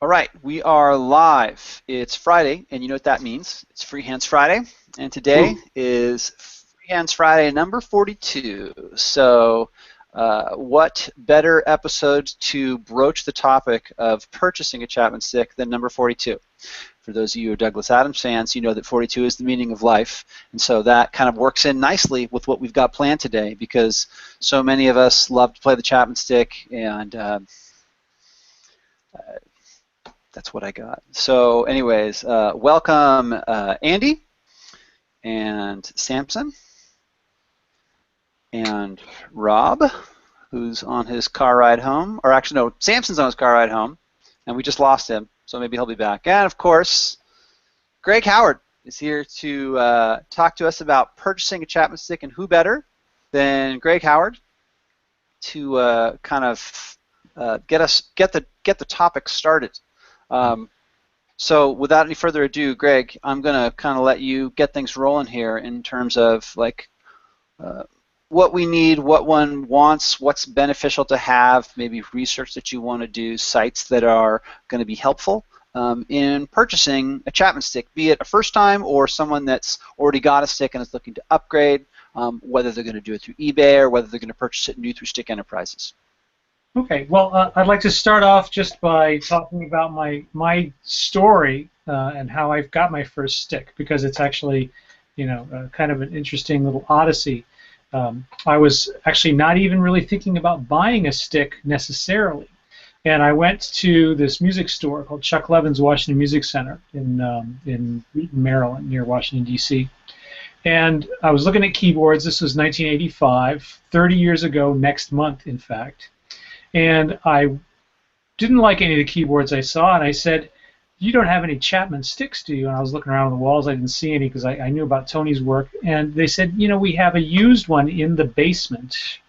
All right, we are live. It's Friday, and you know what that means. It's Free Hands Friday, and today is Free Hands Friday number 42. So what better episode to broach the topic of purchasing a Chapman Stick than number 42? For those of you who are Douglas Adams fans, you know that 42 is the meaning of life, and so that kind of works in nicely with what we've got planned today, because so many of us love to play the Chapman Stick, and that's what I got. So anyways, welcome Andy and Samson and Rob, who's on his car ride home. Or actually, no, Samson's on his car ride home, and we just lost him, so maybe he'll be back. And of course, Greg Howard is here to talk to us about purchasing a Chapman Stick, and who better than Greg Howard to kind of get the topic started. So without any further ado, Greg, I'm going to kind of let you get things rolling here in terms of like what we need, what one wants, what's beneficial to have, maybe research that you want to do, sites that are going to be helpful in purchasing a Chapman Stick, be it a first time or someone that's already got a stick and is looking to upgrade, whether they're going to do it through eBay or whether they're going to purchase it new through Stick Enterprises. Okay, well, I'd like to start off just by talking about my story and how I got my first stick, because it's actually, you know, kind of an interesting little odyssey. I was actually not even really thinking about buying a stick necessarily, and I went to this music store called Chuck Levin's Washington Music Center in Maryland, near Washington, D.C., and I was looking at keyboards. This was 1985, 30 years ago next month, in fact. And I didn't like any of the keyboards I saw, and I said, "You don't have any Chapman Sticks, do you?" And I was looking around on the walls. I didn't see any because I knew about Tony's work. And they said, "You know, we have a used one in the basement."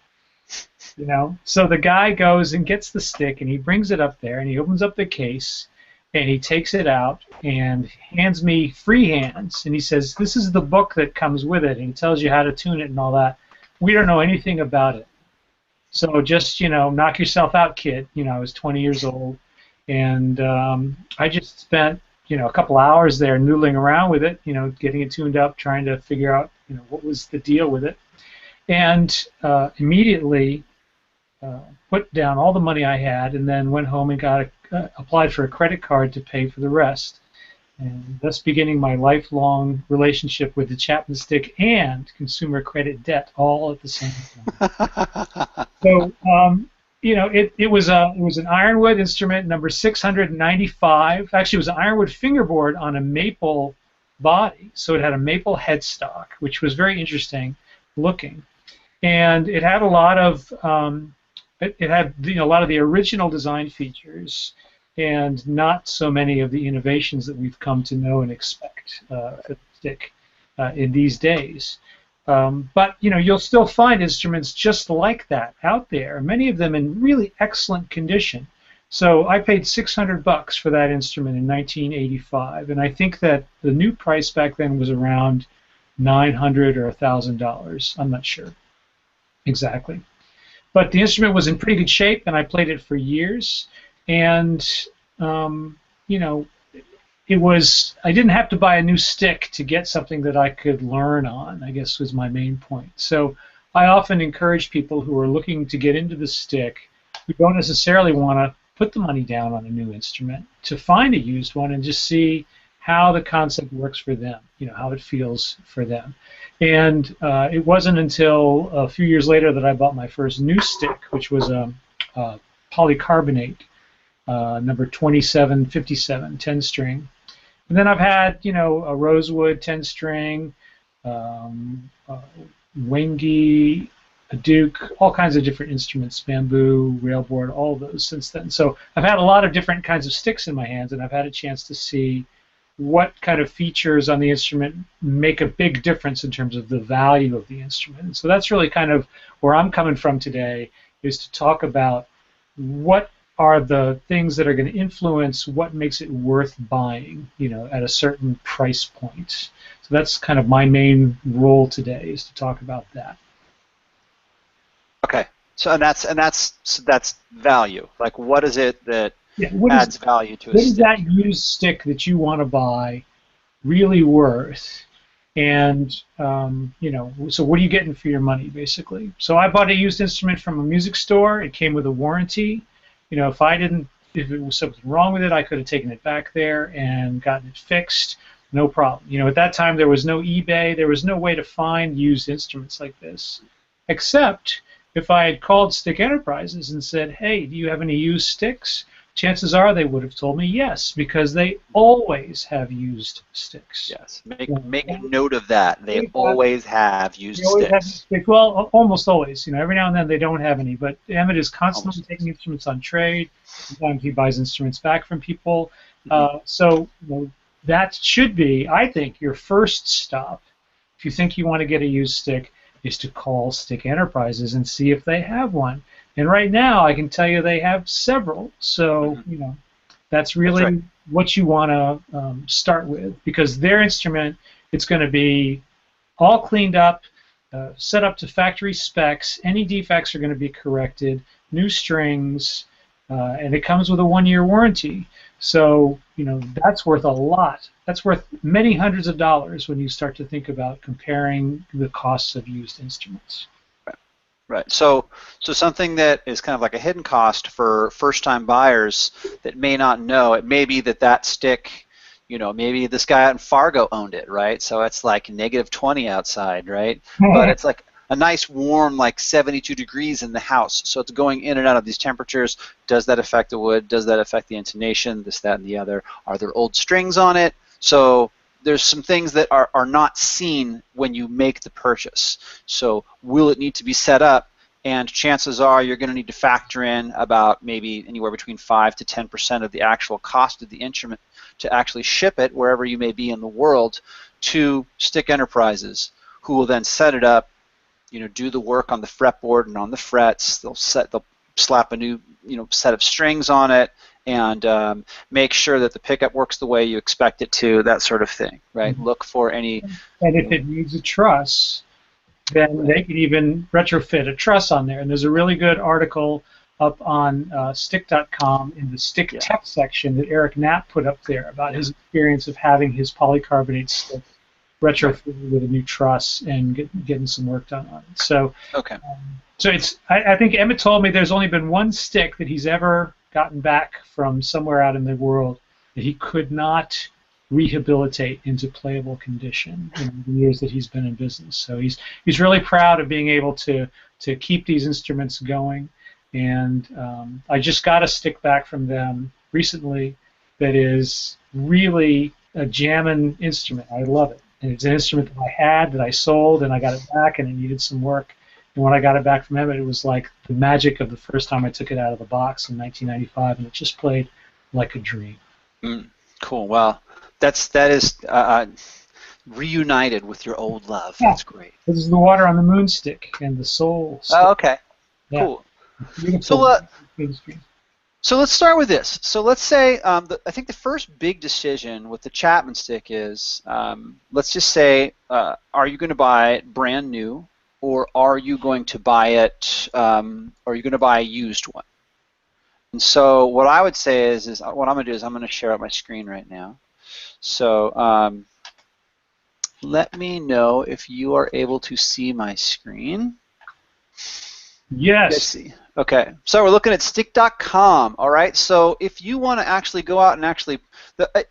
You know, so the guy goes and gets the stick, and he brings it up there, and he opens up the case, and he takes it out and hands me free hands. And he says, "This is the book that comes with it, and it tells you how to tune it and all that. We don't know anything about it. So just, you know, knock yourself out, kid." You know, I was 20 years old, and I just spent, you know, a couple hours there noodling around with it, you know, getting it tuned up, trying to figure out, you know, what was the deal with it, and immediately put down all the money I had, and then went home and applied for a credit card to pay for the rest, and thus beginning my lifelong relationship with the Chapman Stick and consumer credit debt all at the same time. So, you know, it was an ironwood instrument, number 695. Actually, it was an ironwood fingerboard on a maple body, so it had a maple headstock, which was very interesting looking, and it had a lot of it had, you know, a lot of the original design features, and not so many of the innovations that we've come to know and expect for the stick in these days. But, you know, you'll still find instruments just like that out there, many of them in really excellent condition. So I paid $600 for that instrument in 1985, and I think that the new price back then was around $900 or $1,000. I'm not sure exactly. But the instrument was in pretty good shape, and I played it for years. And, you know, I didn't have to buy a new stick to get something that I could learn on, I guess was my main point. So I often encourage people who are looking to get into the stick, who don't necessarily want to put the money down on a new instrument, to find a used one and just see how the concept works for them, you know, how it feels for them. And it wasn't until a few years later that I bought my first new stick, which was a polycarbonate number 2757 10-string. And then I've had, you know, a rosewood 10-string, Wengi, a Duke, all kinds of different instruments, bamboo, railboard, all of those since then. So I've had a lot of different kinds of sticks in my hands, and I've had a chance to see what kind of features on the instrument make a big difference in terms of the value of the instrument. And so that's really kind of where I'm coming from today, is to talk about what are the things that are going to influence what makes it worth buying, you know, at a certain price point. So that's kind of my main role today, is to talk about that. Okay, so that's value. Like, what is it that Yeah, adds value to a what is that stick. used stick that you want to buy really worth? And so what are you getting for your money, basically? So I bought a used instrument from a music store. It came with a warranty. If it was something wrong with it, I could have taken it back there and gotten it fixed. No problem. At that time there was no eBay. There was no way to find used instruments like this, except if I had called Stick Enterprises and said, "Hey, do you have any used sticks?" Chances are they would have told me yes, because they always have used sticks. Yes, Yeah. make a note of that. They always have used They always have sticks. sticks. Well, almost always. Every now and then they don't have any, but Emmett is constantly Almost taking always. instruments on trade. Sometimes he buys instruments back from people. Hmm. So that should be, I think, your first stop. If you think you want to get a used stick, is to call Stick Enterprises and see if they have one. And right now, I can tell you they have several. So Hmm. that's That's right. really what you want to start with, because their instrument, it's going to be all cleaned up, set up to factory specs. Any defects are going to be corrected, new strings, and it comes with a 1-year warranty. So, that's worth a lot. That's worth many hundreds of dollars when you start to think about comparing the costs of used instruments. Right. So something that is kind of like a hidden cost for first-time buyers that may not know, it may be that stick, maybe this guy out in Fargo owned it, right? So it's like -20 outside, right? But it's like a nice warm, like 72 degrees in the house. So it's going in and out of these temperatures. Does that affect the wood? Does that affect the intonation? This, that, and the other. Are there old strings on it? So there's some things that are not seen when you make the purchase. So will it need to be set up? And chances are you're going to need to factor in about maybe anywhere between 5 to 10% of the actual cost of the instrument to actually ship it wherever you may be in the world to Stick Enterprises, who will then set it up, do the work on the fretboard and on the frets. They'll slap a new set of strings on it and make sure that the pickup works the way you expect it to, that sort of thing, right? Look for any, And if it needs a truss, then right. they could even retrofit a truss on there. And there's a really good article up on stick.com in the stick Yeah, tech section that Eric Knapp put up there about yeah, his experience of having his polycarbonate stick right. retrofitted with a new truss and getting some work done on it. Okay. So I think Emmett told me there's only been one stick that he's ever gotten back from somewhere out in the world that he could not rehabilitate into playable condition in the years that he's been in business. So he's really proud of being able to keep these instruments going. And I just got a stick back from them recently that is really a jamming instrument. I love it. And it's an instrument that I had that I sold, and I got it back, and it needed some work. And when I got it back from Emmett, it was like the magic of the first time I took it out of the box in 1995, and it just played like a dream. Mm, cool. Well, that is reunited with your old love. Yeah, That's great. this is the Water on the Moon stick and the Soul Oh, stick. okay. Yeah, Cool. So beautiful industry. so let's start with this. So let's say I think the first big decision with the Chapman Stick is let's just say are you going to buy it brand new, or are you going to buy it? Are you going to buy a used one? And so what I would say is what I'm going to do is I'm going to share out my screen right now. So let me know if you are able to see my screen. Let's Yes. see. Okay, so we're looking at stick.com. All right, so if you want to actually go out and actually,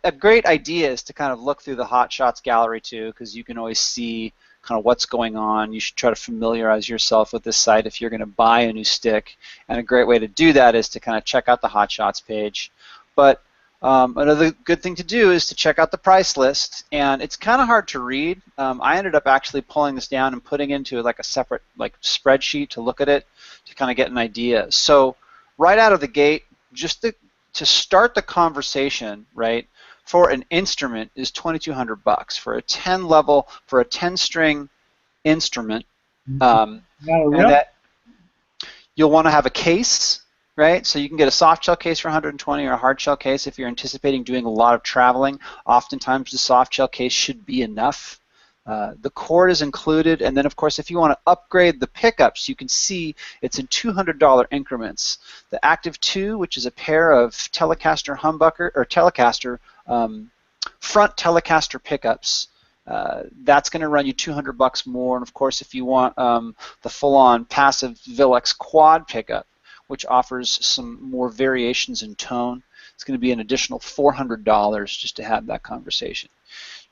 a great idea is to kind of look through the Hot Shots gallery too, because you can always see kind of what's going on. You should try to familiarize yourself with this site if you're going to buy a new stick. And a great way to do that is to kind of check out the Hot Shots page. But another good thing to do is to check out the price list, and it's kind of hard to read. I ended up actually pulling this down and putting into like a separate like spreadsheet to look at it to kind of get an idea. So right out of the gate, just to start the conversation, right, for an instrument is $2,200 for a 10 level, for a 10 string instrument, No, and really? that you'll want to have a case, right? So you can get a soft shell case for 120 or a hard shell case if you're anticipating doing a lot of traveling. Oftentimes the soft shell case should be enough. The cord is included, and then of course if you want to upgrade the pickups, you can see it's in $200 increments. The Active 2, which is a pair of Telecaster humbucker or Telecaster front Telecaster pickups, that's going to run you $200 more. And of course, if you want the full-on passive Villex quad pickup, which offers some more variations in tone, it's going to be an additional $400 just to have that conversation.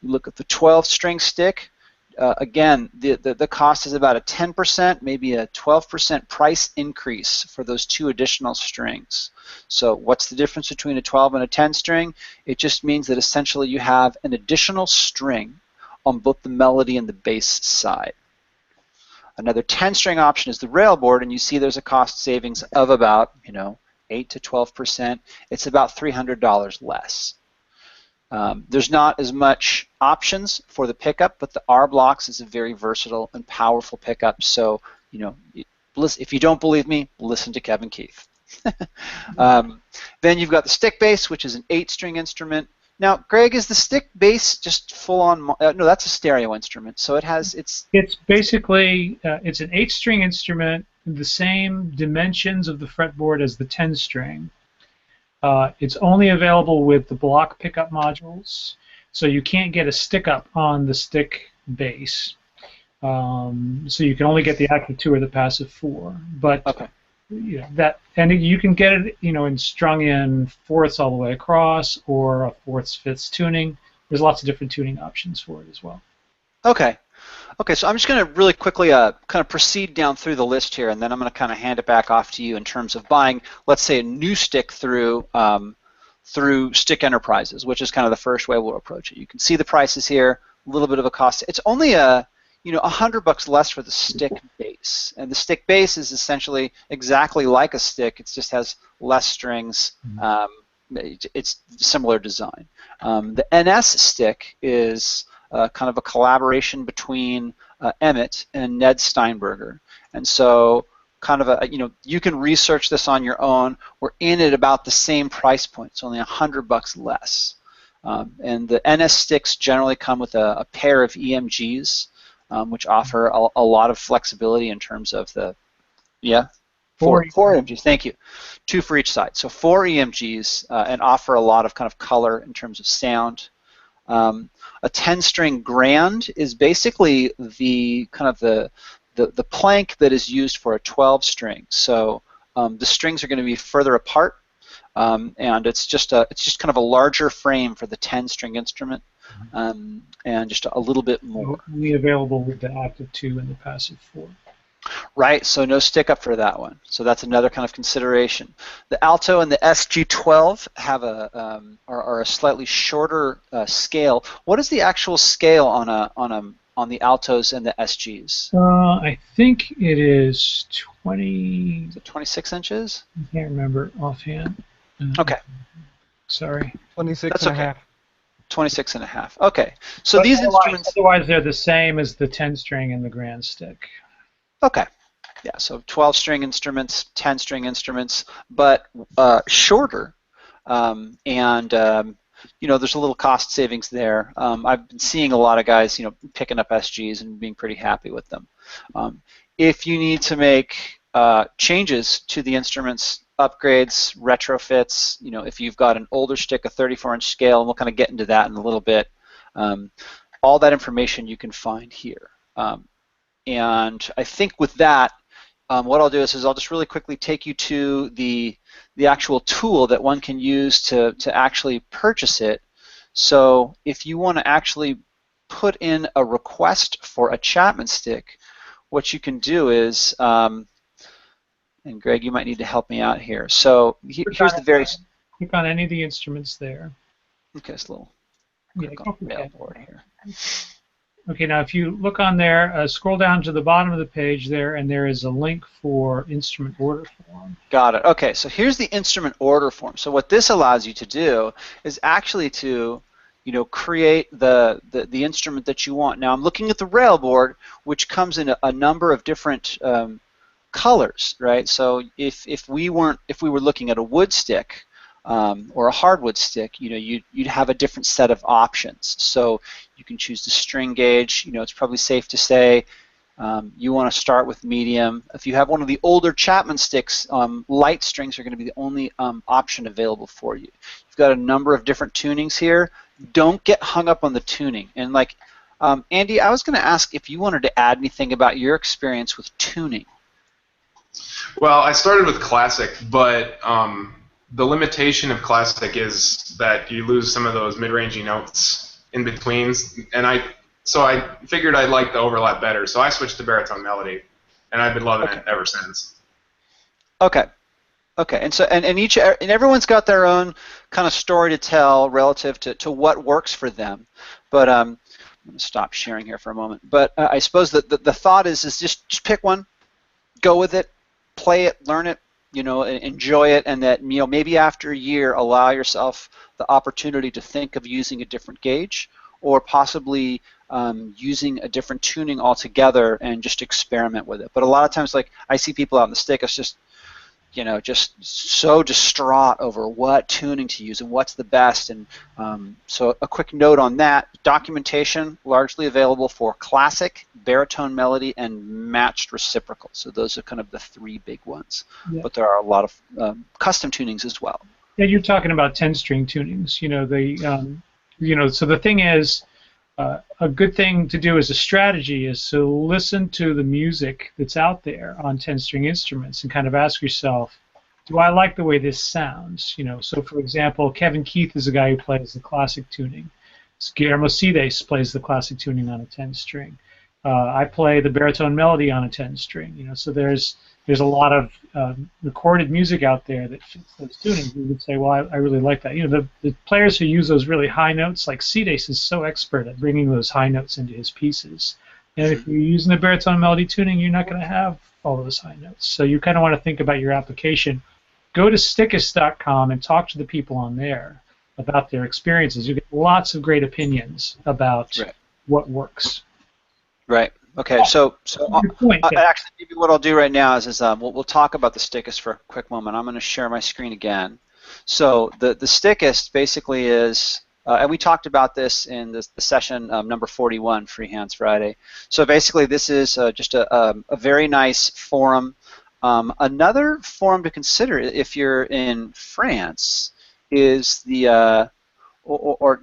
You look at the 12-string stick. Again, the cost is about a 10%, maybe a 12% price increase for those 2 additional strings. So what's the difference between a 12 and a 10 string? It just means that essentially you have an additional string on both the melody and the bass side. Another 10-string option is the rail board, and you see there's a cost savings of about 8 to 12%. It's about $300 less. There's not as much options for the pickup, but the R-Blocks is a very versatile and powerful pickup. So, if you don't believe me, listen to Kevin Keith. Then you've got the stick bass, which is an 8-string instrument. Now, Greg, is the stick bass just full-on? No, that's a stereo instrument. So it's basically it's an 8-string instrument, the same dimensions of the fretboard as the 10-string. It's only available with the block pickup modules, so you can't get a stick up on the stick bass. So you can only get the Active 2 or the Passive 4. But okay. And you can get it, in strung in fourths all the way across, or a fourths fifths tuning. There's lots of different tuning options for it as well. Okay. Okay, so I'm just going to really quickly kind of proceed down through the list here, and then I'm going to kind of hand it back off to you in terms of buying, let's say, a new stick through Stick Enterprises, which is kind of the first way we'll approach it. You can see the prices here, a little bit of a cost. It's only $100 less for the stick base, and the stick base is essentially exactly like a stick. It just has less strings. It's similar design. The NS stick is kind of a collaboration between Emmett and Ned Steinberger, and so kind of you can research this on your own. We're in at about the same price point. It's only $100 less, and the NS sticks generally come with a pair of EMGs, which offer a lot of flexibility in terms of the four EMGs. Thank you, 2 for each side. So 4 EMGs and offer a lot of kind of color in terms of sound. A 10-string grand is basically the kind of the plank that is used for a 12-string. So the strings are going to be further apart, and it's just kind of a larger frame for the 10-string instrument, and just a little bit more. Only available with the Active 2 and the Passive 4. Right, so no stick up for that one. So that's another kind of consideration. The alto and the SG12 have are a slightly shorter scale. What is the actual scale on the altos and the SGs? I think it is 20. Is it 26 inches? I can't remember offhand. Okay. Sorry. 26 and a half. 26 and a half. Okay. So these instruments. Otherwise, they're the same as the 10-string and the grand stick. Okay. Yeah, so 12-string instruments, 10-string instruments, but shorter, and there's a little cost savings there. I've been seeing a lot of guys, picking up SGs and being pretty happy with them. If you need to make changes to the instruments, upgrades, retrofits, if you've got an older stick, a 34-inch scale, and we'll kind of get into that in a little bit, all that information you can find here. And I think with that, what I'll do is I'll just really quickly take you to the actual tool that one can use to actually purchase it. So if you want to actually put in a request for a Chapman stick, what you can do is, and Greg, you might need to help me out here. So here's the various. Click on any of the instruments there. Okay, it's a little. Click on the mail board here. Okay, now if you look on there, scroll down to the bottom of the page there, and there is a link for instrument order form. Got it. Okay, so here's the instrument order form. So what this allows you to do is actually to, create the instrument that you want. Now I'm looking at the rail board, which comes in a number of different colors, right? So if we were looking at a wood stick, or a hardwood stick, you'd have a different set of options. So you can choose the string gauge. It's probably safe to say you want to start with medium. If you have one of the older Chapman sticks, light strings are going to be the only option available for you. You've got a number of different tunings here. Don't get hung up on the tuning. And like Andy, I was going to ask if you wanted to add anything about your experience with tuning. Well, I started with classic, but the limitation of classic is that you lose some of those mid-rangey notes in betweens, and so I figured I'd like the overlap better, so I switched to baritone melody, and I've been loving it ever since. Okay. Okay, and everyone's got their own kind of story to tell relative to what works for them, but I'm going to stop sharing here for a moment. But I suppose that the thought is just pick one, go with it, play it, learn it, enjoy it, and that maybe after a year allow yourself the opportunity to think of using a different gauge or possibly using a different tuning altogether and just experiment with it. But a lot of times, like I see people out in the stick, it's just just so distraught over what tuning to use and what's the best. And so a quick note on that, documentation largely available for classic, baritone melody, and matched reciprocal. So those are kind of the three big ones. Yeah. But there are a lot of custom tunings as well. Yeah, you're talking about 10-string tunings. So the thing is, a good thing to do as a strategy is to listen to the music that's out there on 10-string instruments and kind of ask yourself, do I like the way this sounds? So for example, Kevin Keith is a guy who plays the classic tuning. Guillermo Cides plays the classic tuning on a 10-string. I play the baritone melody on a 10-string. So there's a lot of recorded music out there that fits those tunings. You would say, well, I really like that. The players who use those really high notes, like Cides is so expert at bringing those high notes into his pieces. And if you're using the baritone melody tuning, you're not going to have all those high notes. So you kind of want to think about your application. Go to stickist.com and talk to the people on there about their experiences. You get lots of great opinions about what works. Right. Okay. So actually, maybe what I'll do right now is we'll talk about the Stickist for a quick moment. I'm going to share my screen again. So the Stickist basically is, and we talked about this in the session number 41, Free Hands Friday. So basically, this is just a very nice forum. Another forum to consider if you're in France is the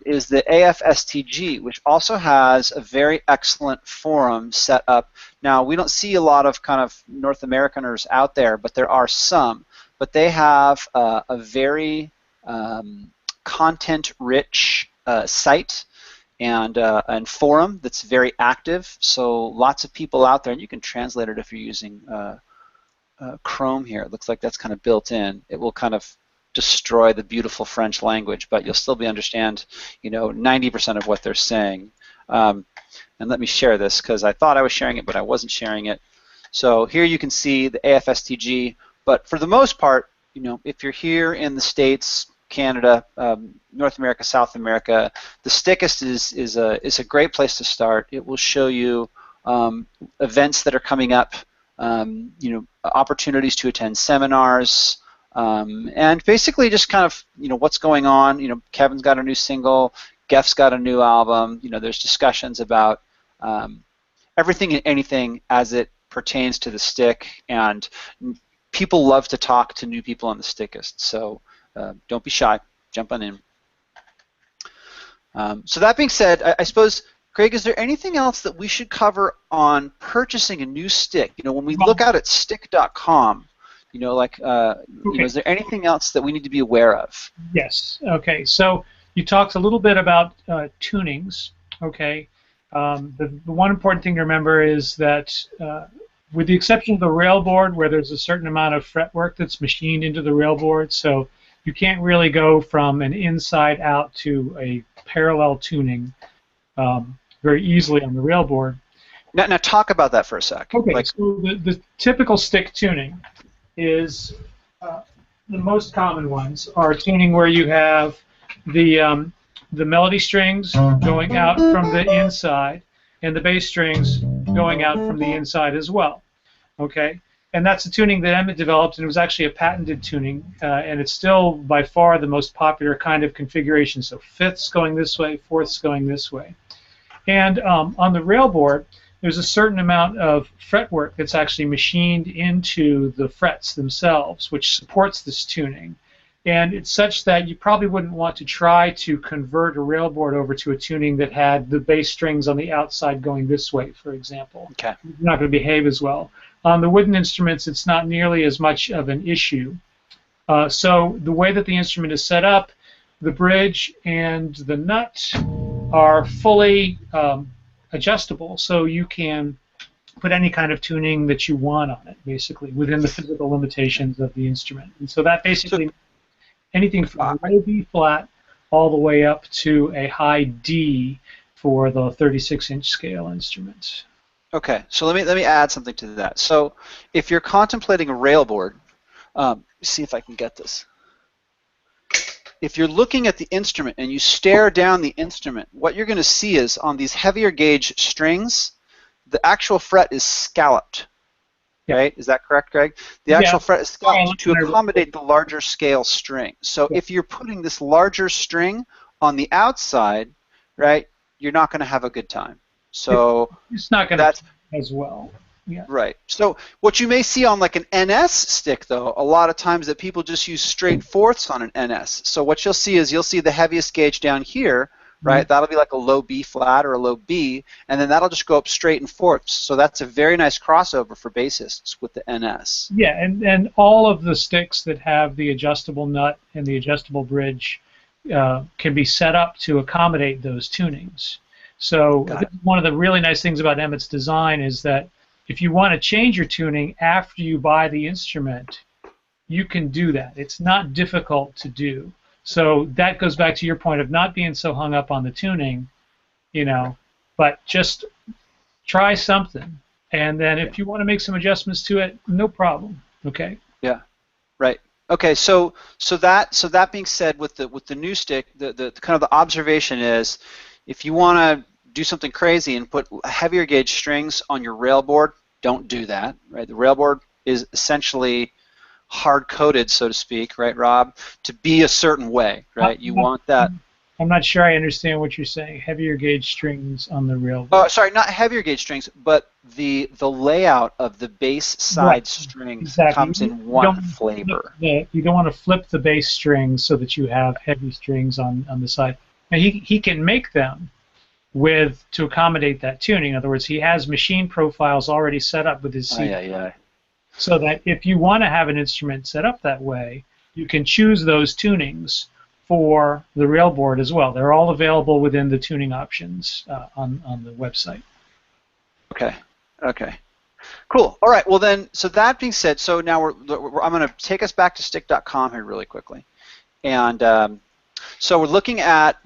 is the AFSTG, which also has a very excellent forum set up. Now, we don't see a lot of kind of North Americaners out there, but there are some. But they have a very content-rich site and forum that's very active. So lots of people out there, and you can translate it if you're using Chrome here. It looks like that's kind of built in. It will kind of destroy the beautiful French language, but you'll still understand 90% of what they're saying. And let me share this because I thought I was sharing it, but I wasn't sharing it. So here you can see the AFSTG, but for the most part, if you're here in the States, Canada, North America, South America, the Stickist is a great place to start. It will show you events that are coming up, opportunities to attend seminars, and basically just kind of what's going on. Kevin's got a new single, Gef's got a new album. There's discussions about everything and anything as it pertains to the stick, and people love to talk to new people on the Stickist. So don't be shy, jump on in. So that being said, I suppose, Craig, is there anything else that we should cover on purchasing a new stick? When we look out at stick.com. Is there anything else that we need to be aware of? Yes. Okay. So you talked a little bit about tunings. Okay. The one important thing to remember is that with the exception of the rail board, where there's a certain amount of fretwork that's machined into the rail board, so you can't really go from an inside out to a parallel tuning very easily on the rail board. Now talk about that for a sec. Okay. So the typical stick tuning is the most common ones are tuning where you have the melody strings going out from the inside and the bass strings going out from the inside as well. Okay, And that's a tuning that Emmett developed, and it was actually a patented tuning, and it's still by far the most popular kind of configuration. So fifths going this way, fourths going this way. And on the railboard, there's a certain amount of fretwork that's actually machined into the frets themselves, which supports this tuning. And it's such that you probably wouldn't want to try to convert a railboard over to a tuning that had the bass strings on the outside going this way, for example. Okay. It's not going to behave as well. On the wooden instruments, it's not nearly as much of an issue. So the way that the instrument is set up, the bridge and the nut are fully adjustable, so you can put any kind of tuning that you want on it, basically, within the physical limitations of the instrument. And so that basically anything from a low B flat all the way up to a high D for the 36-inch scale instruments. Okay, so let me add something to that. So if you're contemplating a railboard, see if I can get this. If you're looking at the instrument and you stare down the instrument, what you're going to see is on these heavier gauge strings, the actual fret is scalloped. Right? Is that correct, Greg? The actual fret is scalloped to accommodate the larger scale string. So if you're putting this larger string on the outside, right, you're not going to have a good time. So it's not going to as well. Yeah. Right. So what you may see on like an NS stick, though, a lot of times that people just use straight fourths on an NS. So what you'll see is you'll see the heaviest gauge down here, right? That'll be like a low B flat or a low B, and then that'll just go up straight in fourths. So that's a very nice crossover for bassists with the NS. Yeah, and all of the sticks that have the adjustable nut and the adjustable bridge can be set up to accommodate those tunings. So one of the really nice things about Emmett's design is that if you want to change your tuning after you buy the instrument, you can do that. It's not difficult to do. So that goes back to your point of not being so hung up on the tuning, you know, but just try something. And then if you want to make some adjustments to it, no problem. Okay? Yeah. Right. Okay, so that being said, with the new stick, the kind of the observation is, if you want to do something crazy and put heavier gauge strings on your railboard, don't do that. Right? The railboard is essentially hard-coded, so to speak, right, Rob, to be a certain way, right? You want that. I'm not sure I understand what you're saying. Heavier gauge strings on the railboard. Sorry, not heavier gauge strings, but the layout of the bass side strings comes in one flavor. You don't want to flip the bass strings so that you have heavy strings on the side. Now he can make them to accommodate that tuning. In other words, he has machine profiles already set up with his CD. So that if you want to have an instrument set up that way, you can choose those tunings for the railboard as well. They're all available within the tuning options on the website. Okay. Okay. Cool. All right. Well then, so that being said, so now I'm going to take us back to stick.com here really quickly, and so we're looking at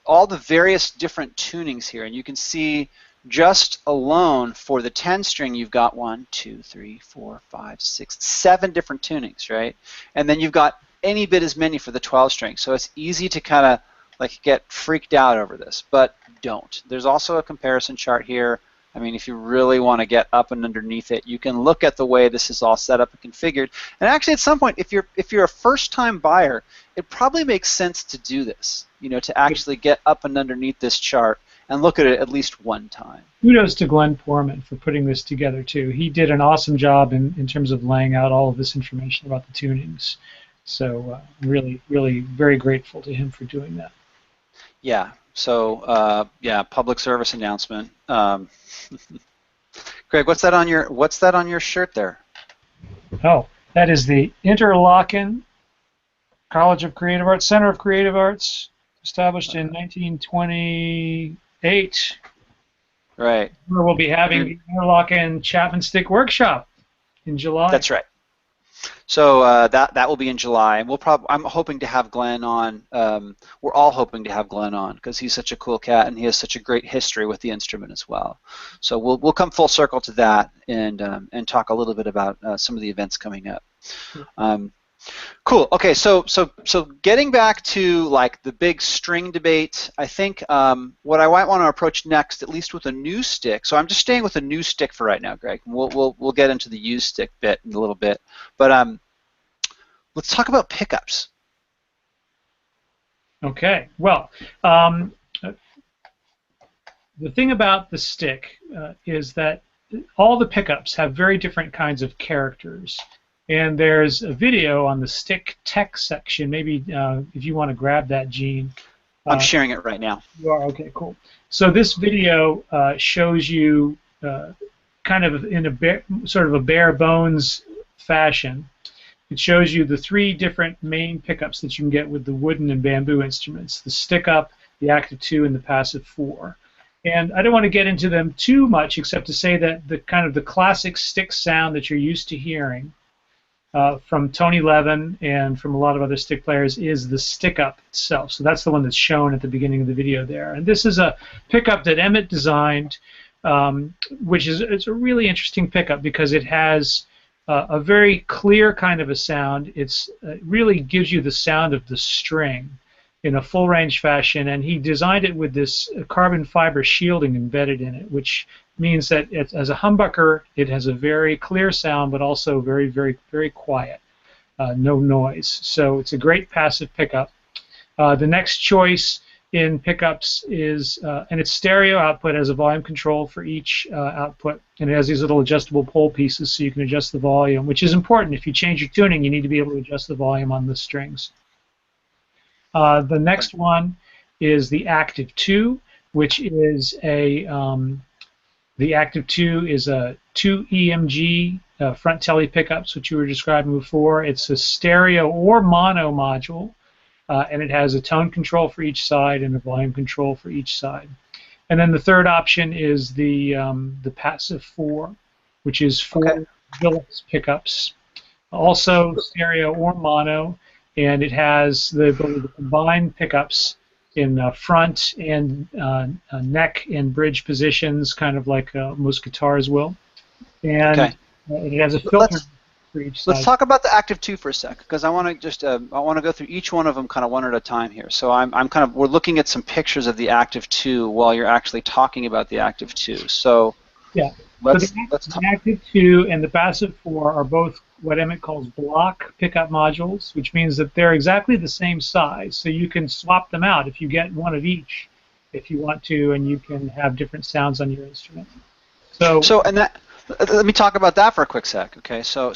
all the various different tunings here, and you can see just alone for the 10 string, you've got 1, 2, 3, 4, 5, 6, 7 different tunings, right? And then you've got any bit as many for the 12 string. So it's easy to kind of like get freaked out over this, but don't. There's also a comparison chart here. I mean, if you really want to get up and underneath it, you can look at the way this is all set up and configured. And actually, at some point, if you're a first-time buyer, it probably makes sense to do this. You know, to actually get up and underneath this chart and look at it at least one time. Kudos to Glenn Poorman for putting this together too. He did an awesome job in terms of laying out all of this information about the tunings. So really, really very grateful to him for doing that. Yeah. So yeah, public service announcement. Greg, what's that on your shirt there? Oh, that is the Interlochen College of Creative Arts, Center of Creative Arts, established in 1928. Right. Where we'll be having the Interlochen Chapman Stick workshop in July. That's right. So that will be in July, and I'm hoping to have Glenn on. We're all hoping to have Glenn on because he's such a cool cat and he has such a great history with the instrument as well. So we'll come full circle to that and talk a little bit about some of the events coming up. Cool. Okay, so getting back to like the big string debate, I think what I might want to approach next, at least with a new stick. So I'm just staying with a new stick for right now, Greg. We'll get into the used stick bit in a little bit, but let's talk about pickups. Okay. Well, the thing about the stick is that all the pickups have very different kinds of characters. And there's a video on the stick tech section. Maybe if you want to grab that, Gene. I'm sharing it right now. You are? Okay, cool. So this video shows you kind of in a sort of a bare bones fashion. It shows you the three different main pickups that you can get with the wooden and bamboo instruments: the stick up, the active 2, and the passive 4. And I don't want to get into them too much, except to say that the kind of the classic stick sound that you're used to hearing from Tony Levin and from a lot of other stick players is the stick up itself. So that's the one that's shown at the beginning of the video there. And this is a pickup that Emmett designed, which is it's a really interesting pickup because it has a very clear kind of a sound. It really gives you the sound of the string in a full range fashion, and he designed it with this carbon fiber shielding embedded in it, which means that as a humbucker, it has a very clear sound, but also very, very, very quiet, no noise. So it's a great passive pickup. The next choice in pickups is, and it's stereo output, has a volume control for each output, and it has these little adjustable pole pieces so you can adjust the volume, which is important. If you change your tuning, you need to be able to adjust the volume on the strings. The next one is the Active 2, which is a the Active 2 is a 2 EMG front telly pickups, which you were describing before. It's a stereo or mono module, and it has a tone control for each side and a volume control for each side. And then the third option is the Passive 4, which is 4 Philips pickups, also stereo or mono. And it has the ability to combine pickups in front and neck and bridge positions, kind of like most guitars will. And it has a filter for each side. Let's talk about the Active 2 for a sec, because I want to just I want to go through each one of them kind of one at a time here. So we're looking at some pictures of the Active 2 while you're actually talking about the Active 2. So yeah. Let's the Active 2 and the Passive 4 are both what Emmett calls block pickup modules, which means that they're exactly the same size. So you can swap them out if you get one of each if you want to, and you can have different sounds on your instrument. Let me talk about that for a quick sec. Okay, so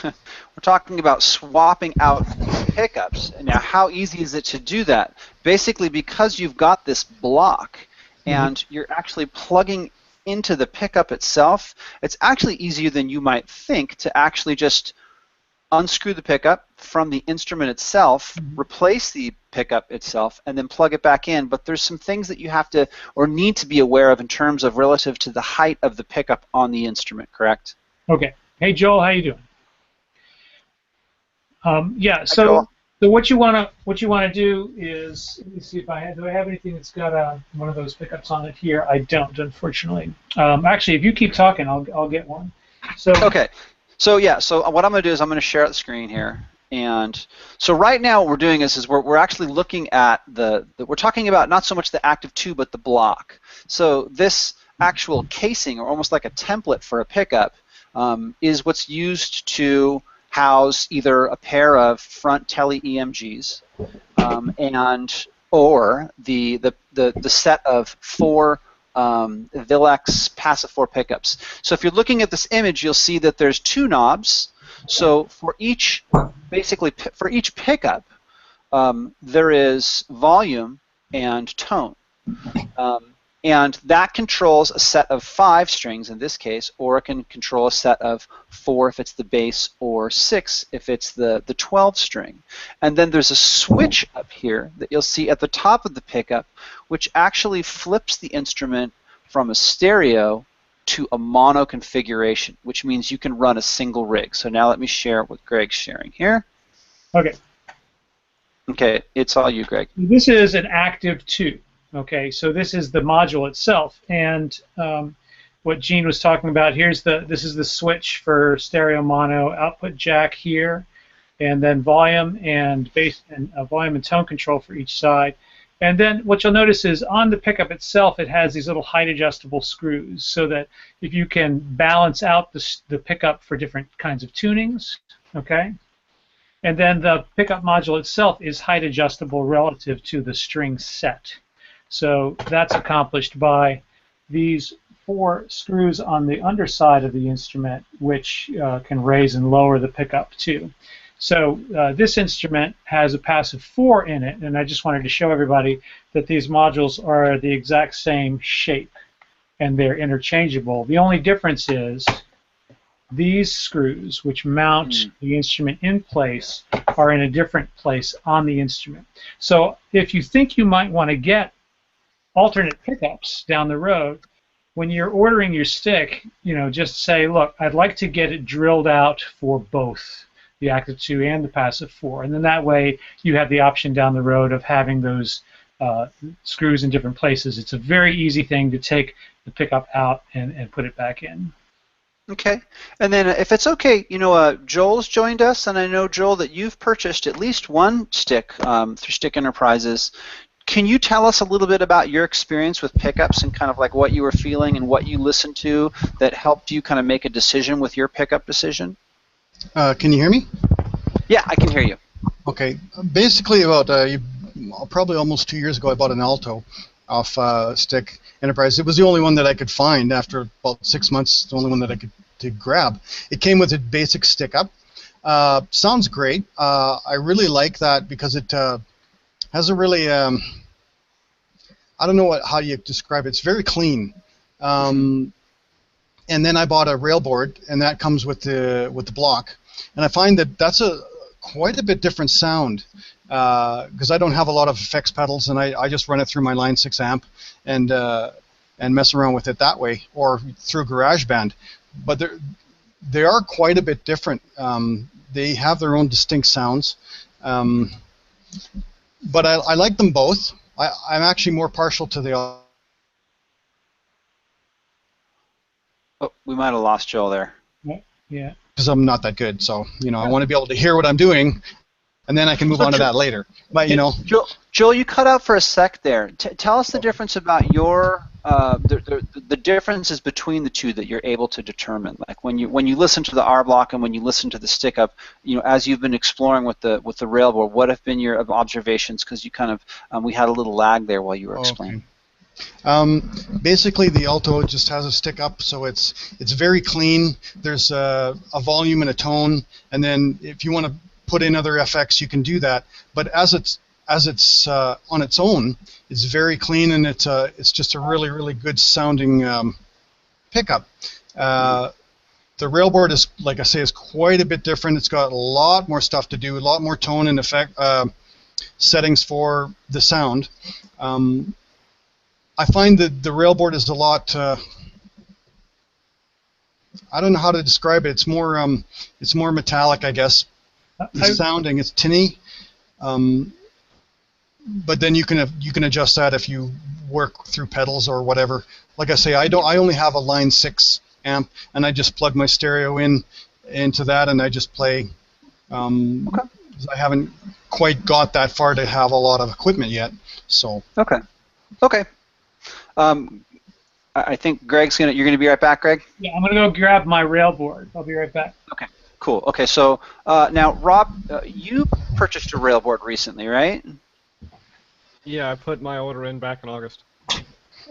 we're talking about swapping out pickups. Now, how easy is it to do that? Basically, because you've got this block and you're actually plugging into the pickup itself, it's actually easier than you might think to actually just unscrew the pickup from the instrument itself, replace the pickup itself, and then plug it back in. But there's some things that you have to or need to be aware of in terms of relative to the height of the pickup on the instrument, correct? Okay. Hey, Joel, how you doing? Yeah. Hi, So. Joel. So what you wanna do is, let me see if do I have anything that's got one of those pickups on it here? I don't, unfortunately. Actually, if you keep talking, I'll get one. So okay. So yeah. So what I'm going to do is I'm going to share the screen here, and so right now what we're doing is we're actually looking at we're talking about not so much the Active 2 but the block. So this actual casing, or almost like a template for a pickup, is what's used to house either a pair of front telly EMGs or the set of 4 Vilex Passive 4 pickups. So if you're looking at this image, you'll see that there's 2 knobs. So for each pickup, there is volume and tone. And that controls a set of 5 strings in this case, or it can control a set of 4 if it's the bass, or 6 if it's the 12 string. And then there's a switch up here that you'll see at the top of the pickup, which actually flips the instrument from a stereo to a mono configuration, which means you can run a single rig. So now let me share what Greg's sharing here. Okay. Okay, it's all you, Greg. This is an Active 2. Okay, so this is the module itself, and what Gene was talking about, this is the switch for stereo mono output jack here, and then volume and bass and volume and tone control for each side. And then what you'll notice is on the pickup itself, it has these little height adjustable screws, so that if you can balance out the pickup for different kinds of tunings, okay? And then the pickup module itself is height adjustable relative to the string set. So that's accomplished by these 4 screws on the underside of the instrument, which can raise and lower the pickup too. So this instrument has a passive 4 in it, and I just wanted to show everybody that these modules are the exact same shape, and they're interchangeable. The only difference is these screws, which mount the instrument in place, are in a different place on the instrument. So if you think you might want to get alternate pickups down the road, when you're ordering your stick, just say, look, I'd like to get it drilled out for both the active 2 and the passive 4, and then that way you have the option down the road of having those screws in different places. It's a very easy thing to take the pickup out and put it back in. Okay, and then if it's okay, Joel's joined us, and I know, Joel, that you've purchased at least one stick through Stick Enterprises. Can you tell us a little bit about your experience with pickups and kind of like what you were feeling and what you listened to that helped you kind of make a decision with your pickup decision? Can you hear me? Yeah, I can hear you. Okay. Basically, about probably almost 2 years ago, I bought an Alto off Stick Enterprise. It was the only one that I could find after about 6 months. The only one that I could grab. It came with a basic stick up. Sounds great. I really like that because it has a really I don't know how you describe it. It's very clean. And then I bought a rail board, and that comes with the block. And I find that that's quite a bit different sound because I don't have a lot of effects pedals, and I just run it through my Line 6 amp and mess around with it that way, or through GarageBand. But they are quite a bit different. They have their own distinct sounds. But I like them both. I'm actually more partial to the... Oh, we might have lost Joel there. Yeah. Because I'm not that good, so I want to be able to hear what I'm doing, and then I can move on to that later. But Joel, you cut out for a sec there. Tell us the difference about your the differences between the two that you're able to determine. Like when you listen to the R block and when you listen to the stick up, as you've been exploring with the railboard, what have been your observations? Because you kind of we had a little lag there while you were explaining. Basically, the Alto just has a stick up, so it's very clean. There's a volume and a tone, and then if you want to put in other FX, you can do that. But as it's on its own, it's very clean, and it's just a really good sounding pickup. The railboard is, like I say, is quite a bit different. It's got a lot more stuff to do, a lot more tone and effect settings for the sound. I find that the railboard is a lot. I don't know how to describe it. It's more metallic, I guess. The sounding, it's tinny. But then you can adjust that if you work through pedals or whatever. Like I say, I only have a Line 6 amp, and I just plug my stereo into that, and I just play. Okay. I haven't quite got that far to have a lot of equipment yet, so. Okay. I think you're gonna be right back, Greg? Yeah, I'm gonna go grab my railboard. I'll be right back. Okay, cool. Okay, so now Rob, you purchased a railboard recently, right? Yeah, I put my order in back in August.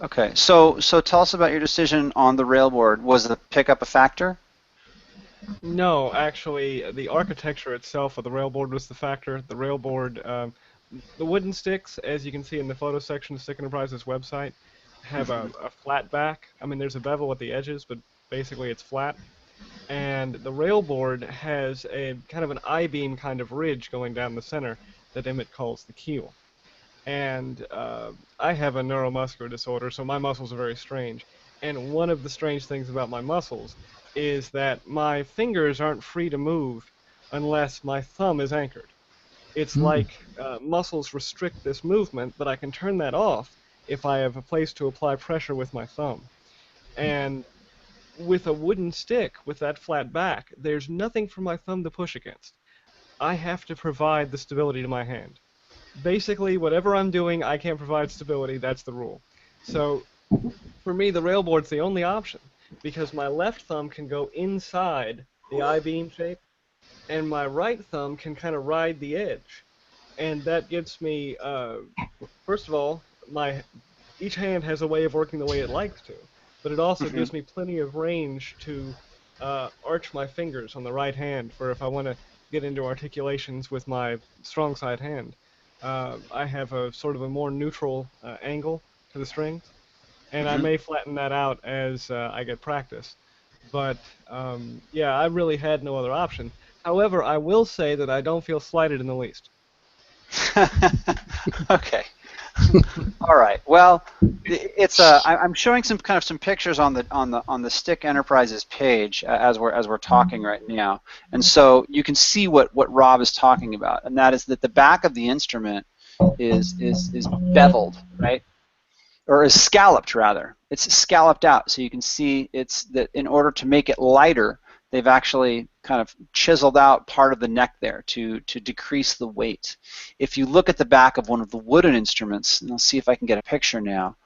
Okay, so tell us about your decision on the railboard. Was the pickup a factor? No, actually, the architecture itself of the railboard was the factor. The railboard, the wooden sticks, as you can see in the photo section of Stick Enterprises' website, have a flat back. I mean, there's a bevel at the edges, but basically it's flat. And the railboard has a kind of an I-beam kind of ridge going down the center that Emmett calls the keel. And I have a neuromuscular disorder, so my muscles are very strange. And one of the strange things about my muscles is that my fingers aren't free to move unless my thumb is anchored. It's like muscles restrict this movement, but I can turn that off if I have a place to apply pressure with my thumb. And with a wooden stick with that flat back, there's nothing for my thumb to push against. I have to provide the stability to my hand. Basically, whatever I'm doing, I can't provide stability. That's the rule. So for me, the railboard's the only option because my left thumb can go inside the I-beam shape, and my right thumb can kind of ride the edge. And that gives me, first of all, each hand has a way of working the way it likes to, but it also Mm-hmm. gives me plenty of range to arch my fingers on the right hand for if I want to get into articulations with my strong side hand. I have a sort of a more neutral angle to the strings, and I Mm-hmm. may flatten that out as I get practice. But yeah, I really had no other option. However, I will say that I don't feel slighted in the least. Okay. All right. Well, I'm showing some pictures on the Stick Enterprises page as we're talking right now, and so you can see what Rob is talking about, and that is that the back of the instrument is beveled, right? Or is scalloped rather. It's scalloped out, so you can see it's that in order to make it lighter, they've actually kind of chiseled out part of the neck there to decrease the weight. If you look at the back of one of the wooden instruments, and I'll see if I can get a picture now,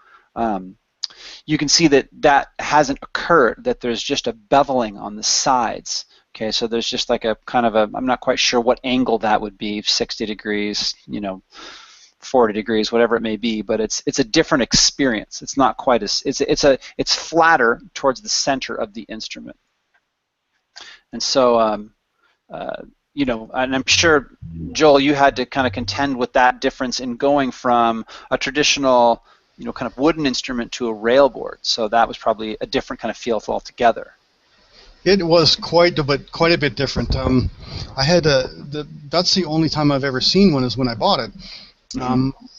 you can see that hasn't occurred, that there's just a beveling on the sides. Okay, so there's just like a kind of a, I'm not quite sure what angle that would be, 60 degrees, 40 degrees, whatever it may be, but it's a different experience. It's not quite as, it's flatter towards the center of the instrument. And so, and I'm sure, Joel, you had to kind of contend with that difference in going from a traditional, kind of wooden instrument to a railboard. So that was probably a different kind of feel altogether. It was quite a bit different. I had that's the only time I've ever seen one is when I bought it.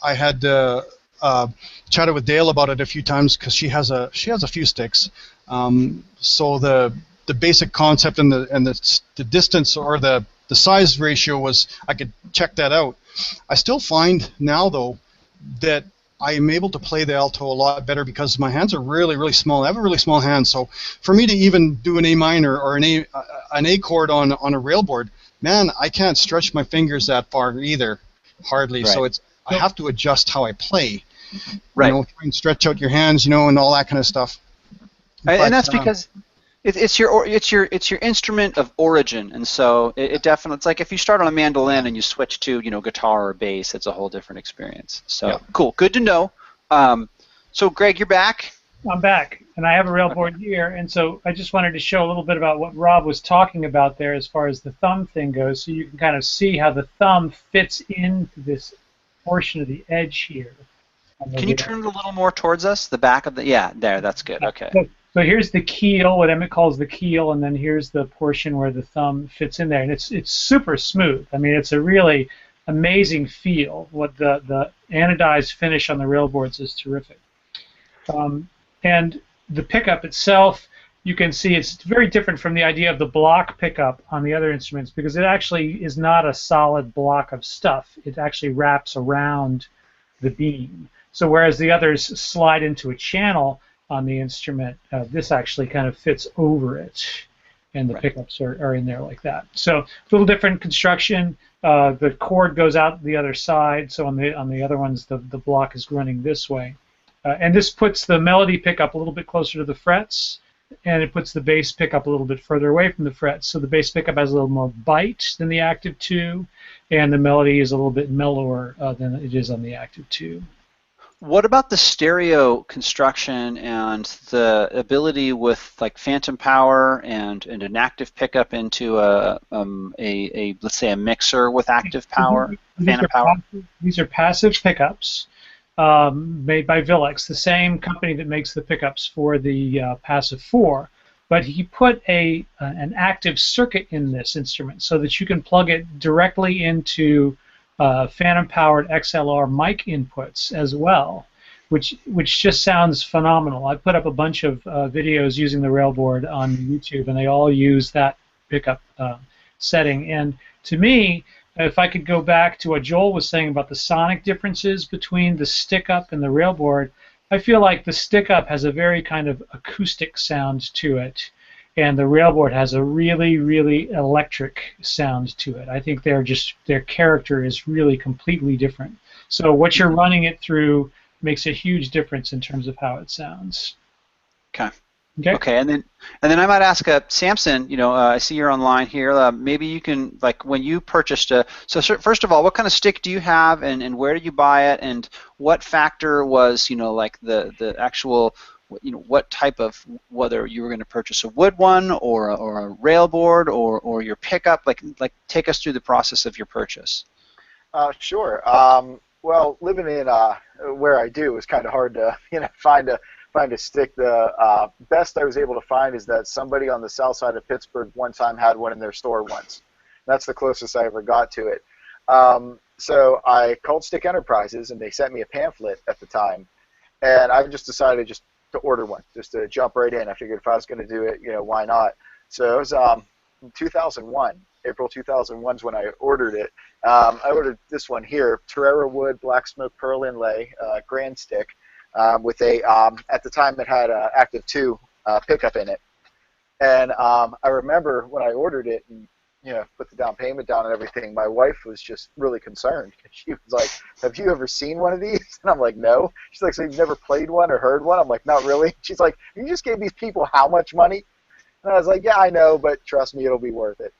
I had chatted with Dale about it a few times because she has a few sticks. So the basic concept and the distance or the size ratio was, I could check that out. I still find now though that I am able to play the alto a lot better because my hands are really, really small. I have a really small hand, so for me to even do an A minor or an A chord on a railboard, man, I can't stretch my fingers that far either, hardly. Right. So I have to adjust how I play. Right. Try and stretch out your hands, and all that kind of stuff. And that's because it's your instrument of origin, and so it definitely, it's like if you start on a mandolin and you switch to guitar or bass, it's a whole different experience. So yeah. Cool, good to know. So Greg, you're back. I'm back, and I have a railboard here, and so I just wanted to show a little bit about what Rob was talking about there as far as the thumb thing goes, so you can kind of see how the thumb fits into this portion of the edge here. Can you turn it a little more towards us? The back of the, yeah, there, that's good. Okay. So here's the keel, what Emmett calls the keel, and then here's the portion where the thumb fits in there, and it's super smooth. I mean, it's a really amazing feel. What the anodized finish on the railboards is terrific. And the pickup itself, you can see it's very different from the idea of the block pickup on the other instruments because it actually is not a solid block of stuff. It actually wraps around the beam. So whereas the others slide into a channel on the instrument, this actually kind of fits over it, and the pickups are in there like that. So a little different construction. The cord goes out the other side, so on the other ones the block is running this way. And this puts the melody pickup a little bit closer to the frets, and it puts the bass pickup a little bit further away from the frets. So the bass pickup has a little more bite than the Active 2, and the melody is a little bit mellower than it is on the Active 2. What about the stereo construction and the ability with like phantom power and an active pickup into a let's say a mixer with active power, phantom power? These are passive pickups made by Villex, the same company that makes the pickups for the Passive 4. But he put an active circuit in this instrument so that you can plug it directly into phantom-powered XLR mic inputs as well, which just sounds phenomenal. I put up a bunch of videos using the railboard on YouTube, and they all use that pickup setting. And to me, if I could go back to what Joel was saying about the sonic differences between the stick-up and the railboard, I feel like the stick-up has a very kind of acoustic sound to it, and the Railboard has a really, really electric sound to it. I think their character is really completely different. So what you're running it through makes a huge difference in terms of how it sounds. Okay. Okay. Okay, and then I might ask Samson. I see you're online here. Maybe you can, like, when you purchased so first of all, what kind of stick do you have, and where did you buy it, and what factor was, like the actual, what type of, whether you were going to purchase a wood one or a rail board or your pickup, like take us through the process of your purchase. Sure. Well, living in where I do is kind of hard to find a stick. The best I was able to find is that somebody on the south side of Pittsburgh one time had one in their store once. That's the closest I ever got to it. So I called Stick Enterprises, and they sent me a pamphlet at the time, and I just decided just to order one, just to jump right in. I figured if I was going to do it, why not? So it was in 2001. April 2001 is when I ordered it. I ordered this one here, Torero Wood Black Smoke Pearl Inlay Grand Stick, with a, at the time it had an Active 2 pickup in it. And I remember when I ordered it and put the down payment down and everything, my wife was just really concerned. She was like, "Have you ever seen one of these?" And I'm like, "No." She's like, "So you've never played one or heard one?" I'm like, "Not really." She's like, "You just gave these people how much money?" And I was like, "Yeah, I know, but trust me, it'll be worth it."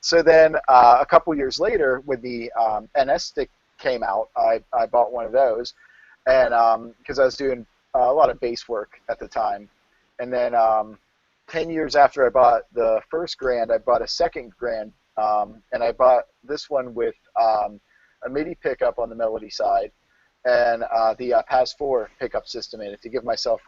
So then a couple years later, when the NS stick came out, I bought one of those, and because I was doing a lot of bass work at the time. And then 10 years after I bought the first Grand, I bought a second Grand, and I bought this one with a MIDI pickup on the melody side and the Pass 4 pickup system in it to give myself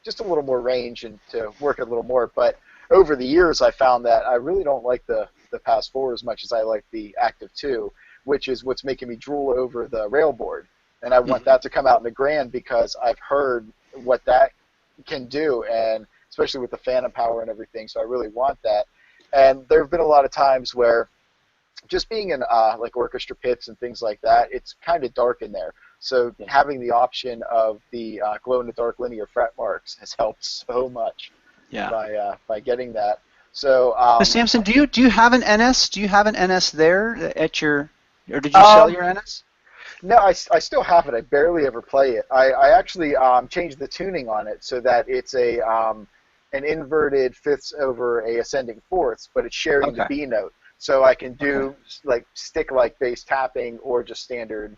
just a little more range and to work a little more. But over the years, I found that I really don't like the Pass 4 as much as I like the Active 2, which is what's making me drool over the Railboard. And I want that to come out in the Grand because I've heard what that can do, and especially with the phantom power and everything, so I really want that. And there have been a lot of times where just being in like orchestra pits and things like that, it's kind of dark in there. So having the option of the glow-in-the-dark linear fret marks has helped so much by getting that. So Samson, do you have an NS? Do you have an NS there at your, or did you sell your NS? No, I still have it. I barely ever play it. I actually changed the tuning on it so that it's a an inverted fifths over a ascending fourths, but it's sharing the B note. So I can do like stick-like bass tapping or just standard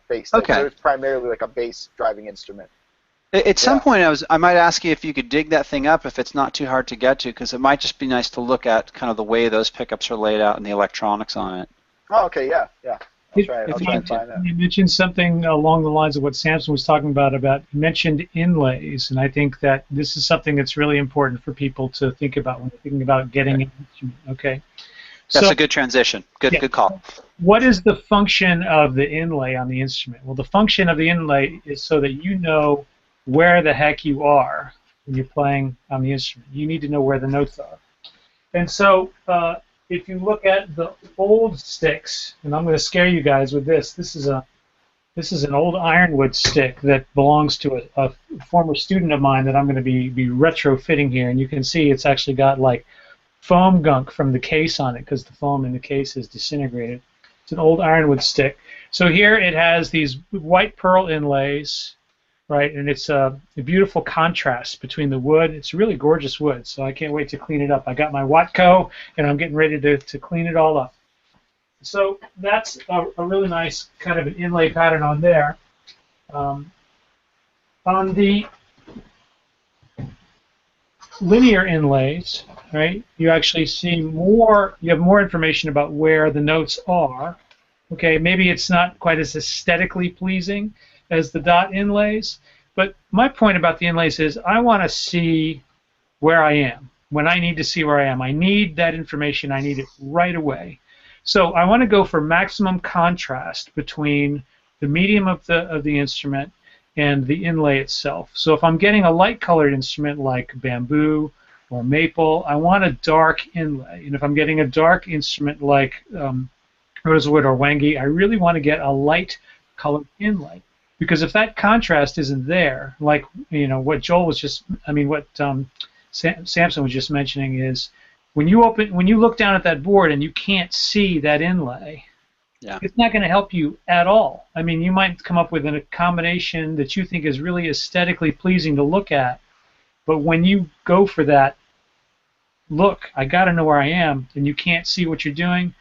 bass. So it's primarily like a bass driving instrument. At some point, I might ask you if you could dig that thing up if it's not too hard to get to, because it might just be nice to look at kind of the way those pickups are laid out and the electronics on it. Oh, okay, yeah. I'll try and find that. You mentioned something along the lines of what Samson was talking about you mentioned inlays, and I think that this is something that's really important for people to think about when they're thinking about getting an instrument. Okay. That's a good transition. Good call. What is the function of the inlay on the instrument? Well, the function of the inlay is so that you know where the heck you are when you're playing on the instrument. You need to know where the notes are. And so if you look at the old sticks, and I'm going to scare you guys with this. This is an old ironwood stick that belongs to a former student of mine that I'm going to be retrofitting here. And you can see it's actually got like foam gunk from the case on it because the foam in the case is disintegrated. It's an old ironwood stick. So here it has these white pearl inlays, right? And it's a beautiful contrast between the wood. It's really gorgeous wood, so I can't wait to clean it up. I got my Watco, and I'm getting ready to clean it all up. So that's a really nice kind of an inlay pattern on there. On the linear inlays, right, you actually see more, you have more information about where the notes are. Okay, maybe it's not quite as aesthetically pleasing as the dot inlays, but my point about the inlays is I want to see where I am. When I need to see where I am, I need that information. I need it right away. So I want to go for maximum contrast between the medium of the instrument and the inlay itself. So if I'm getting a light-colored instrument like bamboo or maple, I want a dark inlay. And if I'm getting a dark instrument like rosewood or wangi, I really want to get a light-colored inlay. Because if that contrast isn't there, like what Joel was just, what Samson was just mentioning is when you look down at that board and you can't see that inlay, Yeah. it's not going to help you at all. I mean, you might come up with a combination that you think is really aesthetically pleasing to look at, but when you go for that, look, I got to know where I am, and you can't see what you're doing,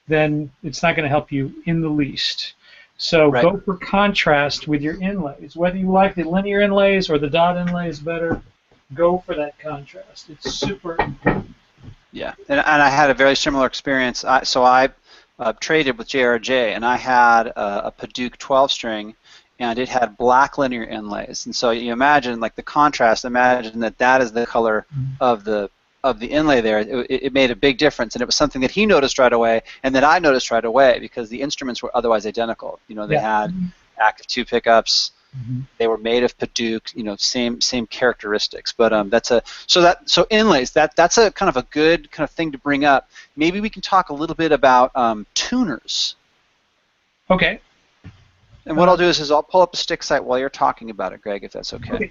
then it's not going to help you in the least. So Right. go for contrast with your inlays. Whether you like the linear inlays or the dot inlays better, go for that contrast. It's super important. Yeah, and I had a very similar experience. I traded with JRJ, and I had a Paduke 12-string, and it had black linear inlays. And so you imagine, like the contrast. Imagine that is the color of the inlay there. It made a big difference, and it was something that he noticed right away, and that I noticed right away because the instruments were otherwise identical. You know, they had active 2 pickups. They were made of Paduke, you know, same characteristics. But so inlays. That's a kind of a good kind of thing to bring up. Maybe we can talk a little bit about tuners. Okay. And what I'll do is I'll pull up a stick site while you're talking about it, Greg, if that's okay.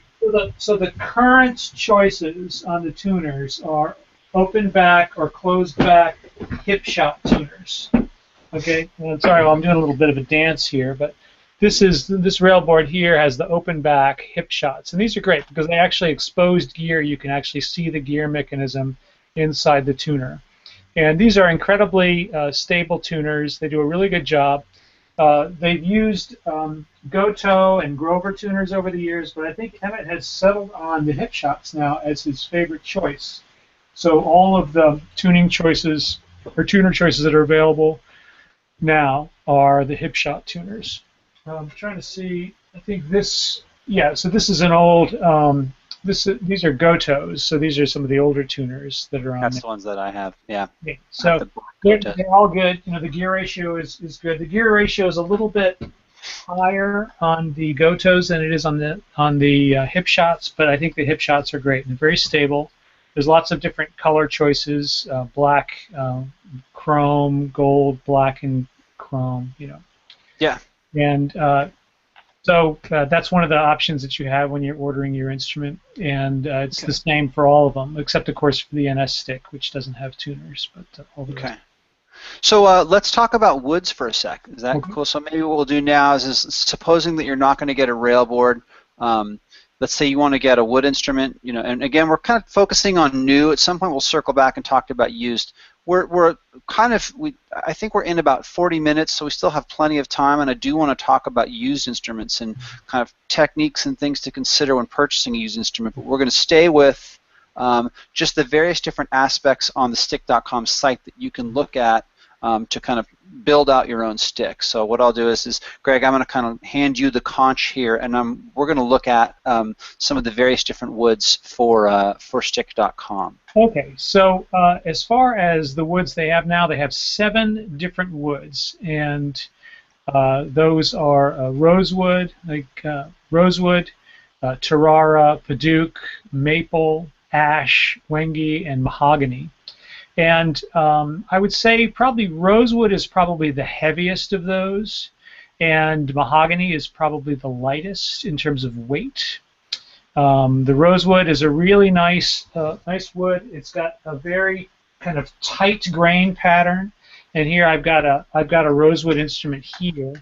So the current choices on the tuners are open back or closed back hip shot tuners. Okay. And sorry, I'm doing a little bit of a dance here, but this rail board here has the open back hip shots, and these are great because they actually exposed gear. You can actually see the gear mechanism inside the tuner, and these are incredibly stable tuners. They do a really good job. They've used Goto and Grover tuners over the years, but I think Emmett has settled on the hip shots now as his favorite choice. So all of the tuning choices or tuner choices that are available now are the hip shot tuners. I'm trying to see. I think this. Yeah. So this is an old. These are Gotos. So these are some of the older tuners that are on. That's there. the ones that I have. Yeah. Okay. So they're all good. You know, the gear ratio is good. The gear ratio is a little bit higher on the Gotos than it is on the hip shots, but I think the hip shots are great and very stable. There's lots of different color choices: black, chrome, gold, black, and chrome. You know. Yeah. And so that's one of the options that you have when you're ordering your instrument, and it's the same for all of them, except of course for the NS stick, which doesn't have tuners. But all the rest. So let's talk about woods for a sec. Is that cool? So maybe what we'll do now is supposing that you're not going to get a rail board. Let's say you want to get a wood instrument, you know, and again we're kind of focusing on new. At some point we'll circle back and talk about used. I think we're in about 40 minutes, so we still have plenty of time, and I do want to talk about used instruments and kind of techniques and things to consider when purchasing a used instrument, but we're going to stay with just the various different aspects on the stick.com site that you can look at to kind of build out your own stick. So what I'll do is Greg, I'm going to kind of hand you the conch here, and we're going to look at some of the various different woods for stick.com. Okay, so as far as the woods they have now, they have 7 different woods, and those are rosewood, Tarara, Paduke, maple, ash, wenge, and mahogany. And I would say probably rosewood is probably the heaviest of those, and mahogany is probably the lightest in terms of weight. The rosewood is a really nice wood. It's got a very kind of tight grain pattern, and here I've got a rosewood instrument here,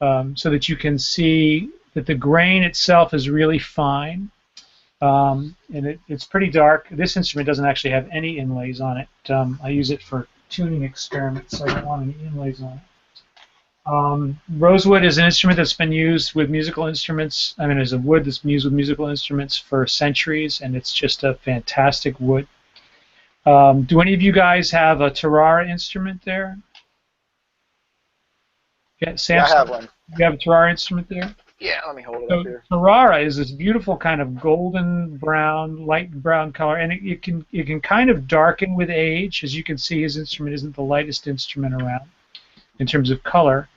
so that you can see that the grain itself is really fine. And it's pretty dark. This instrument doesn't actually have any inlays on it. I use it for tuning experiments, so I don't want any inlays on it. Rosewood is an instrument that's been used with musical instruments. I mean, it's a wood that's been used with musical instruments for centuries, and it's just a fantastic wood. Do any of you guys have a Tarara instrument there? Yeah, Samson, Yeah, I have one. You have a Tarara instrument there? Yeah, let me hold it So up here. Tarara is this beautiful kind of golden brown, light brown color, and it can kind of darken with age. As you can see, his instrument isn't the lightest instrument around in terms of color.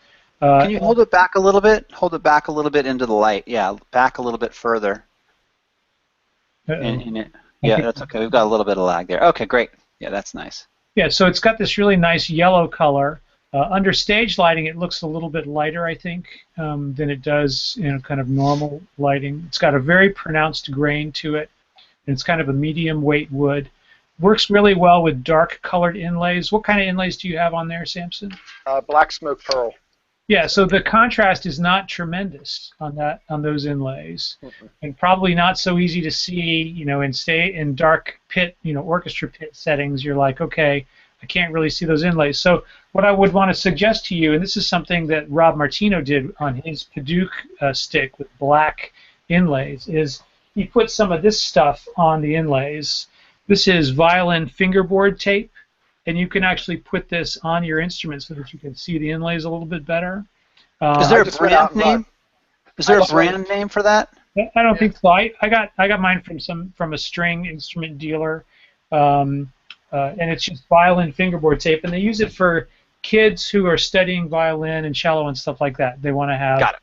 Can you hold it back a little bit? Hold it back a little bit into the light. Yeah, back a little bit further. Yeah, that's okay. We've got a little bit of lag there. Okay, great. Yeah, that's nice. Yeah, so it's got this really nice yellow color. Under stage lighting, it looks a little bit lighter, I think, than it does in kind of normal lighting. It's got a very pronounced grain to it. and it's kind of a medium weight wood. Works really well with dark colored inlays. What kind of inlays do you have on there, Samson? Black smoke pearl. Yeah, so the contrast is not tremendous on those inlays, and probably not so easy to see. In dark pit, orchestra pit settings, you're like, okay, I can't really see those inlays. So what I would want to suggest to you, and this is something that Rob Martino did on his Paduke stick with black inlays, is he put some of this stuff on the inlays. This is violin fingerboard tape, and you can actually put this on your instrument so that you can see the inlays a little bit better. Is there a brand name? Is there a brand name for that? I don't think so. I got mine from a string instrument dealer, and it's just violin fingerboard tape, and they use it for kids who are studying violin and cello and stuff like that. They want to have, Got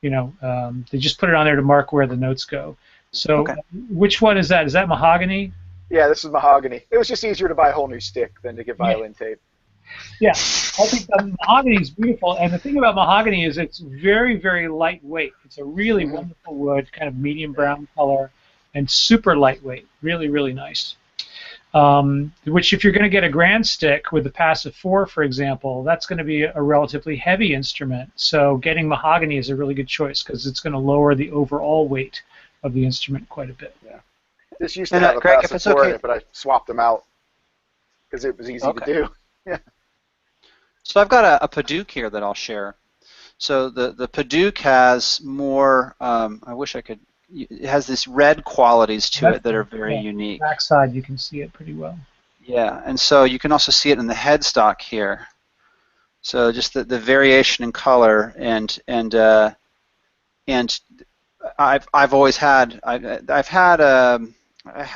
it. They just put it on there to mark where the notes go. So, Okay. Which one is that? Is that mahogany? Yeah, this is mahogany. It was just easier to buy a whole new stick than to get violin tape. Yeah, I think the mahogany is beautiful, and the thing about mahogany is it's very, very lightweight. It's a really wonderful wood, kind of medium brown color, and super lightweight. Really, really nice. Which, if you're going to get a grand stick with the passive 4, for example, that's going to be a relatively heavy instrument. So getting mahogany is a really good choice because it's going to lower the overall weight of the instrument quite a bit. Yeah. This used to have a Greg, if passive it's 4 okay- in it, but I swapped them out because it was easy to do. Yeah. So I've got a Paduke here that I'll share. So the Paduke has more. I wish I could. It has these red qualities to it that are very unique. Backside, you can see it pretty well. Yeah, and so you can also see it in the headstock here. So just the variation in color and I've always had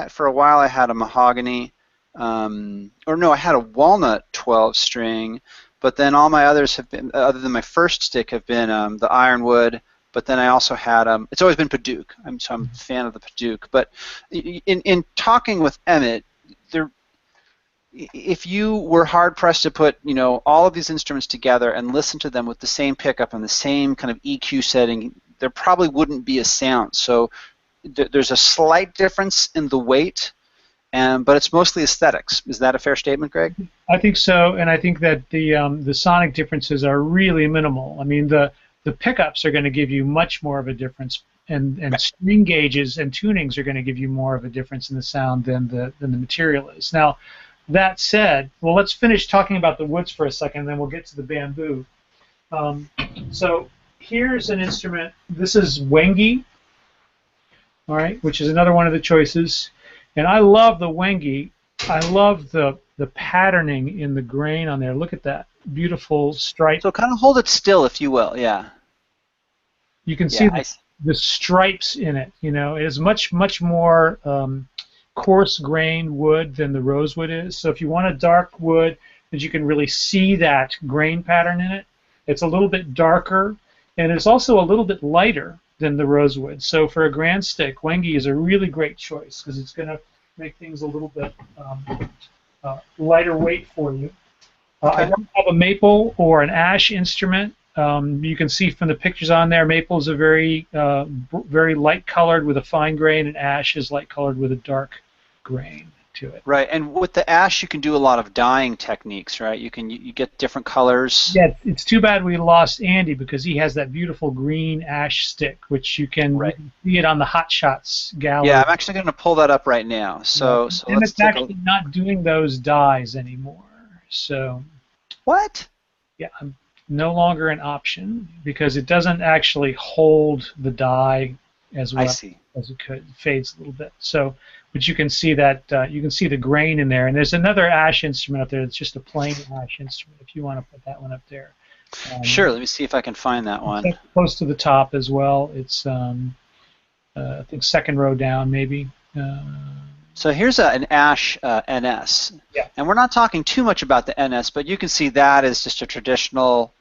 for a while I had a mahogany I had a walnut 12 string, but then all my others have been, other than my first stick, have been the ironwood. But then I also had it's always been Paduke. So I'm a fan of the Paduke. But in talking with Emmett, if you were hard pressed to put all of these instruments together and listen to them with the same pickup and the same kind of EQ setting, there probably wouldn't be a sound. So there's a slight difference in the weight, but it's mostly aesthetics. Is that a fair statement, Greg? I think so, and I think that the sonic differences are really minimal. I mean, the pickups are going to give you much more of a difference, and string gauges and tunings are going to give you more of a difference in the sound than the material is. Now, that said, well, let's finish talking about the woods for a second, and then we'll get to the bamboo. So here's an instrument. This is Wengi, all right, which is another one of the choices. And I love the Wengi. I love the patterning in the grain on there. Look at that beautiful stripe. So kind of hold it still, if you will. Yeah. You can see the stripes in it. It is much more coarse grain wood than the rosewood is. So if you want a dark wood that you can really see that grain pattern in it, it's a little bit darker, and it's also a little bit lighter than the rosewood. So for a grand stick, Wengi is a really great choice because it's going to make things a little bit lighter weight for you. I don't have a maple or an ash instrument. You can see from the pictures on there, maple is a very light colored with a fine grain, and ash is light colored with a dark grain to it. Right, and with the ash, you can do a lot of dyeing techniques, right? You get different colors. Yeah, it's too bad we lost Andy because he has that beautiful green ash stick, which you can see it on the Hot Shots gallery. Yeah, I'm actually going to pull that up right now. So and it's actually not doing those dyes anymore. So. What? Yeah, no longer an option because it doesn't actually hold the dye as well as it could. It fades a little bit. So, but you can see that you can see the grain in there. And there's another ash instrument up there. It's just a plain ash instrument. If you want to put that one up there. Sure. Let me see if I can find that one. Close to the top as well. It's I think second row down maybe. So here's an ash NS. Yeah. And we're not talking too much about the NS, but you can see that is just a traditional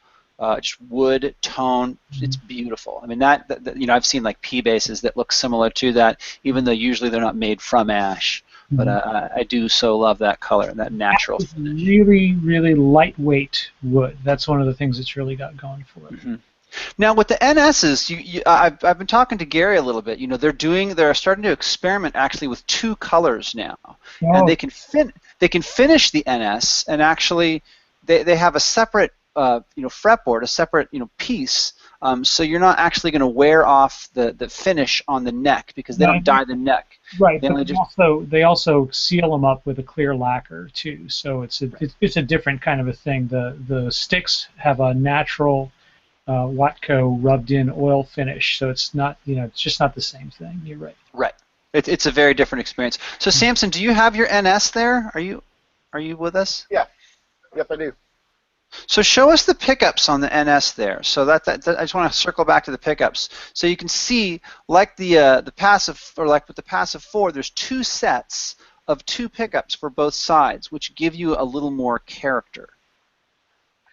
just wood tone. It's beautiful. I mean, that I've seen like P bases that look similar to that, even though usually they're not made from ash. But I do so love that color, that natural. It's really, really lightweight wood. That's one of the things it's really got going for it. Now with the NSs, I've been talking to Gary a little bit. You know, they're starting to experiment actually with two colors now, and Oh, they can finish the NS, and actually they have a separate fretboard, a separate piece. So you're not actually going to wear off the finish on the neck because they don't dye the neck. right, They but only just they also seal them up with a clear lacquer too. So it's a different kind of a thing. The sticks have a natural Watco rubbed in oil finish, so it's not it's just not the same thing. You're right. right. It's a very different experience. So Samson, do you have your NS there? Are you with us? Yeah. Yep, I do. So show us the pickups on the NS there. So that I just want to circle back to the pickups. So you can see, like the passive, or like with the passive 4, there's two sets of two pickups for both sides, which give you a little more character.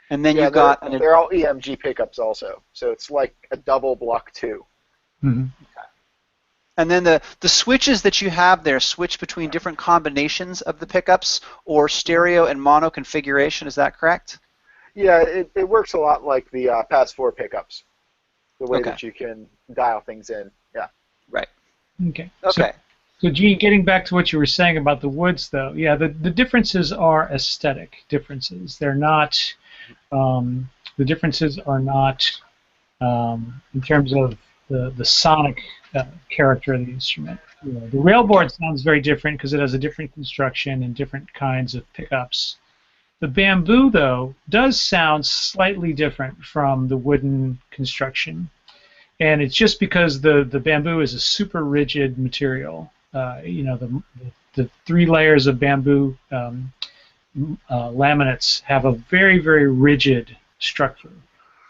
And then you've got they're all EMG pickups also, so it's like a double block 2. Mm-hmm. And then the switches that you have there switch between different combinations of the pickups or stereo and mono configuration. Is that correct? Yeah, it works a lot like the Pass 4 pickups, the way Okay. that you can dial things in. Yeah. Right. Okay. Okay. So Gene, getting back to what you were saying about the woods, though, yeah, the differences are aesthetic differences. They're not. The differences are not in terms of the sonic character of the instrument. The railboard sounds very different because it has a different construction and different kinds of pickups. The bamboo, though, does sound slightly different from the wooden construction, and it's just because the bamboo is a super rigid material. The 3 layers of bamboo laminates have a very, very rigid structure.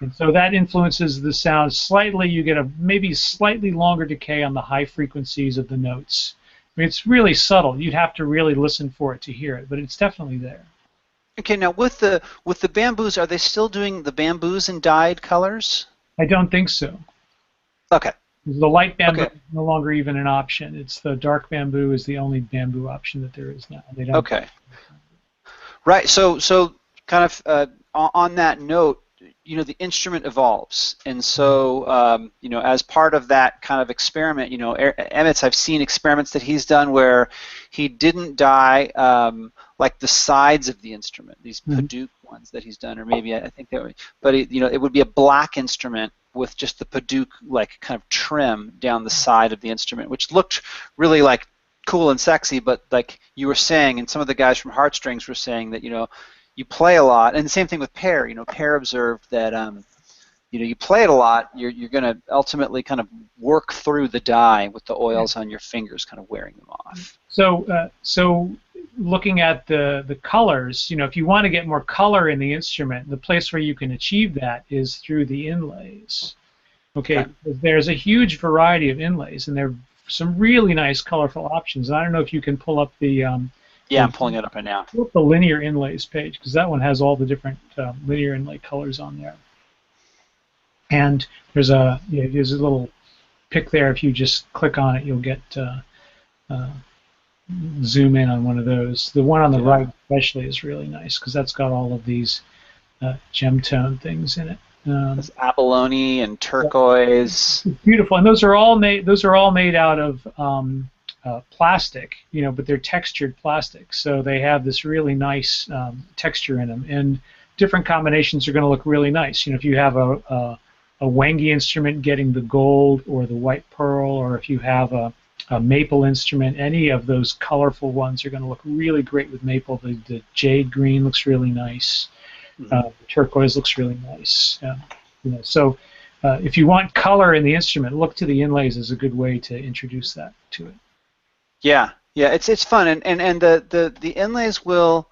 And so that influences the sound slightly. You get a maybe slightly longer decay on the high frequencies of the notes. I mean, it's really subtle. You'd have to really listen for it to hear it, but it's definitely there. Okay. Now with the bamboos, are they still doing the bamboos in dyed colors? I don't think so. Okay. The light bamboo Okay. is no longer even an option. It's the dark bamboo is the only bamboo option that there is now. They don't. Okay. Right. So kind of on that note, the instrument evolves, and so as part of that kind of experiment, Emmett's, I've seen experiments that he's done where he didn't dye like the sides of the instrument, these Paduk ones that he's done, or maybe I think that, but it would be a black instrument with just the Paduk like kind of trim down the side of the instrument, which looked really like cool and sexy. But like you were saying, and some of the guys from Heartstrings were saying that you play a lot, and the same thing with Pear. Pear observed that you play it a lot, you're going to ultimately kind of work through the dye with the oils on your fingers, kind of wearing them off. So looking at the colors, if you want to get more color in the instrument, the place where you can achieve that is through the inlays. Okay. There's a huge variety of inlays, and there are some really nice, colorful options. And I don't know if you can pull up the yeah, I'm pulling it up right now. Pull up the linear inlays page, because that one has all the different linear inlay colors on there. And there's a little pick there. If you just click on it, you'll get zoom in on one of those. The one on the right especially is really nice because that's got all of these gem tone things in it. There's abalone and turquoise. It's beautiful, and those are all made out of plastic, but they're textured plastic, so they have this really nice texture in them. And different combinations are going to look really nice. If you have a wangi instrument getting the gold or the white pearl, or if you have a maple instrument, any of those colorful ones are going to look really great with maple. The jade green looks really nice. The turquoise looks really nice. So if you want color in the instrument, look to the inlays as a good way to introduce that to it. Yeah, it's fun, and the inlays will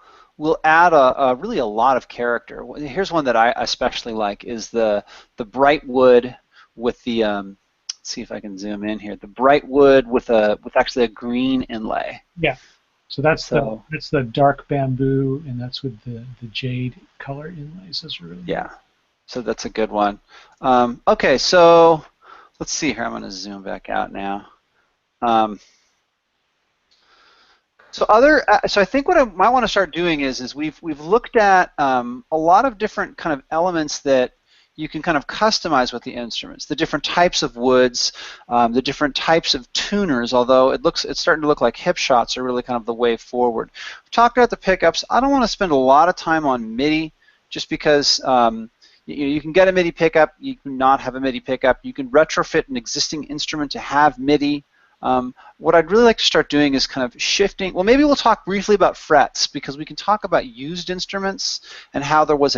add really a lot of character. Here's one that I especially like is the bright wood with the let's see if I can zoom in here. The bright wood with actually a green inlay. Yeah. So that's the dark bamboo, and that's with the jade color inlays. Those are really nice. So that's a good one. Okay, so let's see here. I'm going to zoom back out now. So I think what I might want to start doing is we've looked at a lot of different kind of elements that you can kind of customize with the instruments, the different types of woods, the different types of tuners, although it's starting to look like hip shots are really kind of the way forward. We've talked about the pickups. I don't want to spend a lot of time on MIDI just because you can get a MIDI pickup, you can not have a MIDI pickup, you can retrofit an existing instrument to have MIDI. What I'd really like to start doing is kind of shifting. Well, maybe we'll talk briefly about frets because we can talk about used instruments and how there was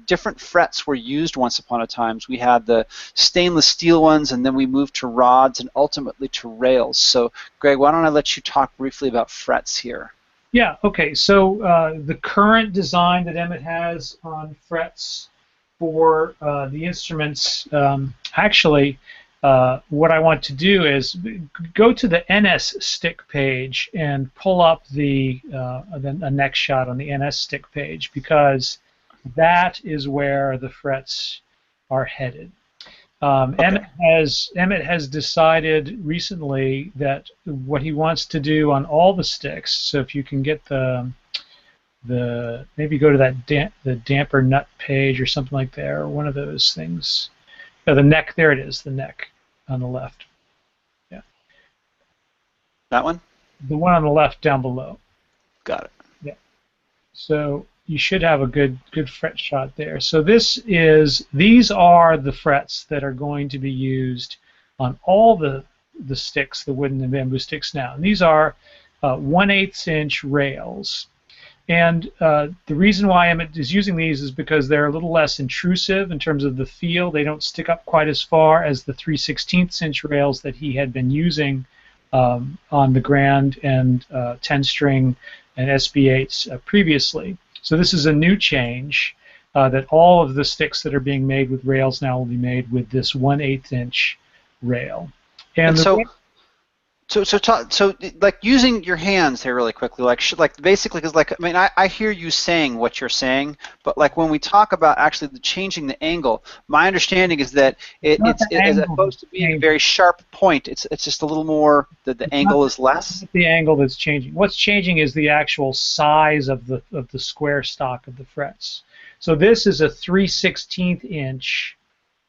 different frets were used once upon a time. We had the stainless steel ones, and then we moved to rods and ultimately to rails. So, Greg, why don't I let you talk briefly about frets here? Yeah. Okay. So the current design that Emmett has on frets for the instruments, actually. What I want to do is go to the NS Stick page and pull up a neck shot on the NS Stick page because that is where the frets are headed. Okay. Emmett has decided recently that what he wants to do on all the sticks. So if you can get maybe go to the damper nut page or something like that, or one of those things. The neck, there it is, the neck on the left. Yeah. That one? The one on the left down below. Got it. Yeah. So you should have a good fret shot there. So these are the frets that are going to be used on all the sticks, the wooden and bamboo sticks now. And these are 1/8 inch rails. And the reason why Emmett is using these is because they're a little less intrusive in terms of the feel. They don't stick up quite as far as the 3/16 inch rails that he had been using on the Grand and 10-string and SB8s previously. So this is a new change that all of the sticks that are being made with rails now will be made with this 1/8 inch rail. And So, like using your hands here really quickly, like basically, because I mean, I hear you saying what you're saying, but like when we talk about actually changing the angle, my understanding is that it's as opposed to being a very sharp point, it's just a little more the angle is less. The angle that's changing. What's changing is the actual size of the square stock of the frets. So this is a 3/16 inch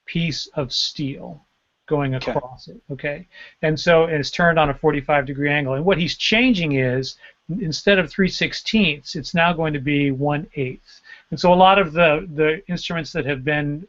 piece of steel going across it, okay? And so it's turned on a 45-degree angle. And what he's changing is, instead of 3/16, it's now going to be 1/8. And so a lot of the instruments that have been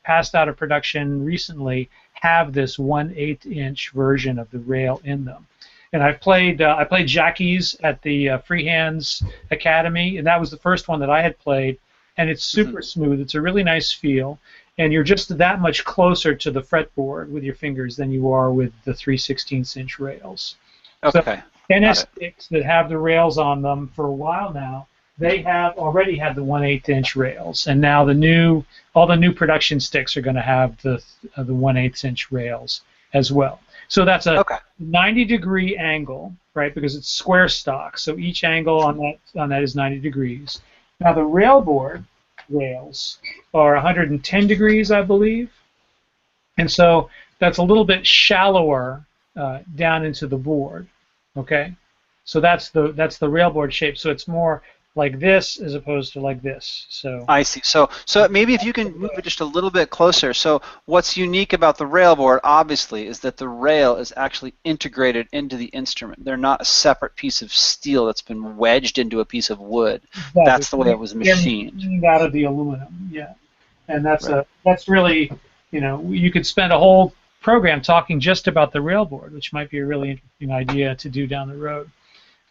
passed out of production recently have this 1/8 inch version of the rail in them. And I played Jackie's at the Freehands Academy, and that was the first one that I had played, and it's super smooth. It's a really nice feel. And you're just that much closer to the fretboard with your fingers than you are with the 3/16 inch rails. Okay. So NS sticks that have the rails on them for a while now, they have already had the 1/8 inch rails, and now all the new production sticks are going to have the 1/8 inch rails as well. So that's a 90-degree angle, right? Because it's square stock, so each angle on that is 90 degrees. Now the railboard rails are 110 degrees, I believe, and so that's a little bit shallower down into the board. Okay, so that's the railboard shape. So it's more like this as opposed to like this. So I see. So maybe if you can move it just a little bit closer. So what's unique about the railboard, obviously, is that the rail is actually integrated into the instrument. They're not a separate piece of steel that's been wedged into a piece of wood. Exactly. That's the way it was machined. Out of the aluminum, yeah. And that's really, you could spend a whole program talking just about the railboard, which might be a really interesting idea to do down the road.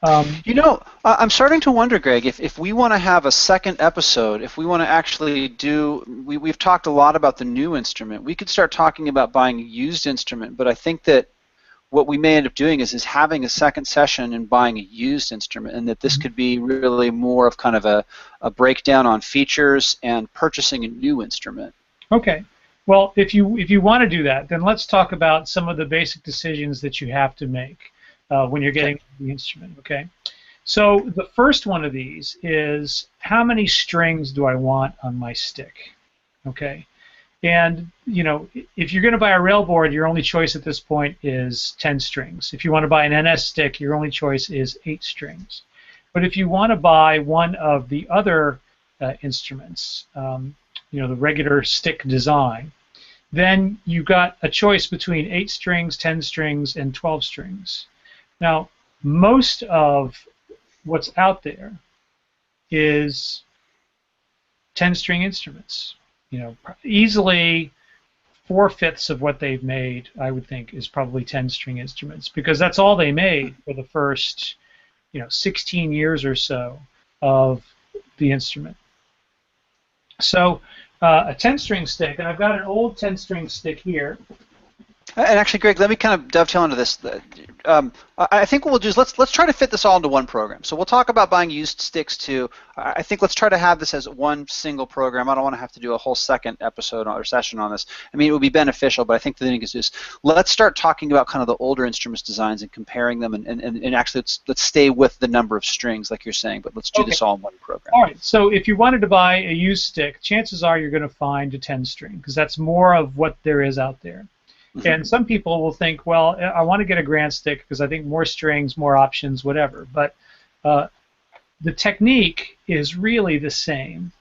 I'm starting to wonder, Greg, if we want to have a second episode, if we want to actually we've talked a lot about the new instrument. We could start talking about buying a used instrument, but I think that what we may end up doing is having a second session and buying a used instrument, and that this could be really more of kind of a breakdown on features and purchasing a new instrument. Okay. Well, if you want to do that, then let's talk about some of the basic decisions that you have to make when you're getting the instrument, okay? So the first one of these is, how many strings do I want on my stick, okay? And, if you're going to buy a railboard, your only choice at this point is 10 strings. If you want to buy an NS stick, your only choice is 8 strings. But if you want to buy one of the other instruments, the regular stick design, then you got a choice between 8 strings, 10 strings, and 12 strings. Now, most of what's out there is 10-string instruments. Easily 4/5 of what they've made, I would think, is probably 10-string instruments, because that's all they made for the first 16 years or so of the instrument. So a 10-string stick, and I've got an old 10-string stick here. And actually, Greg, let me kind of dovetail into this. I think what we'll do is let's try to fit this all into one program. So we'll talk about buying used sticks too. I think let's try to have this as one single program. I don't want to have to do a whole second episode or session on this. I mean, it would be beneficial, but I think the thing is just let's start talking about kind of the older instruments designs and comparing them, and actually let's stay with the number of strings like you're saying, but let's do this all in one program. All right. So if you wanted to buy a used stick, chances are you're going to find a 10-string, because that's more of what there is out there. And some people will think, well, I want to get a grand stick because I think more strings, more options, whatever. But the technique is really the same.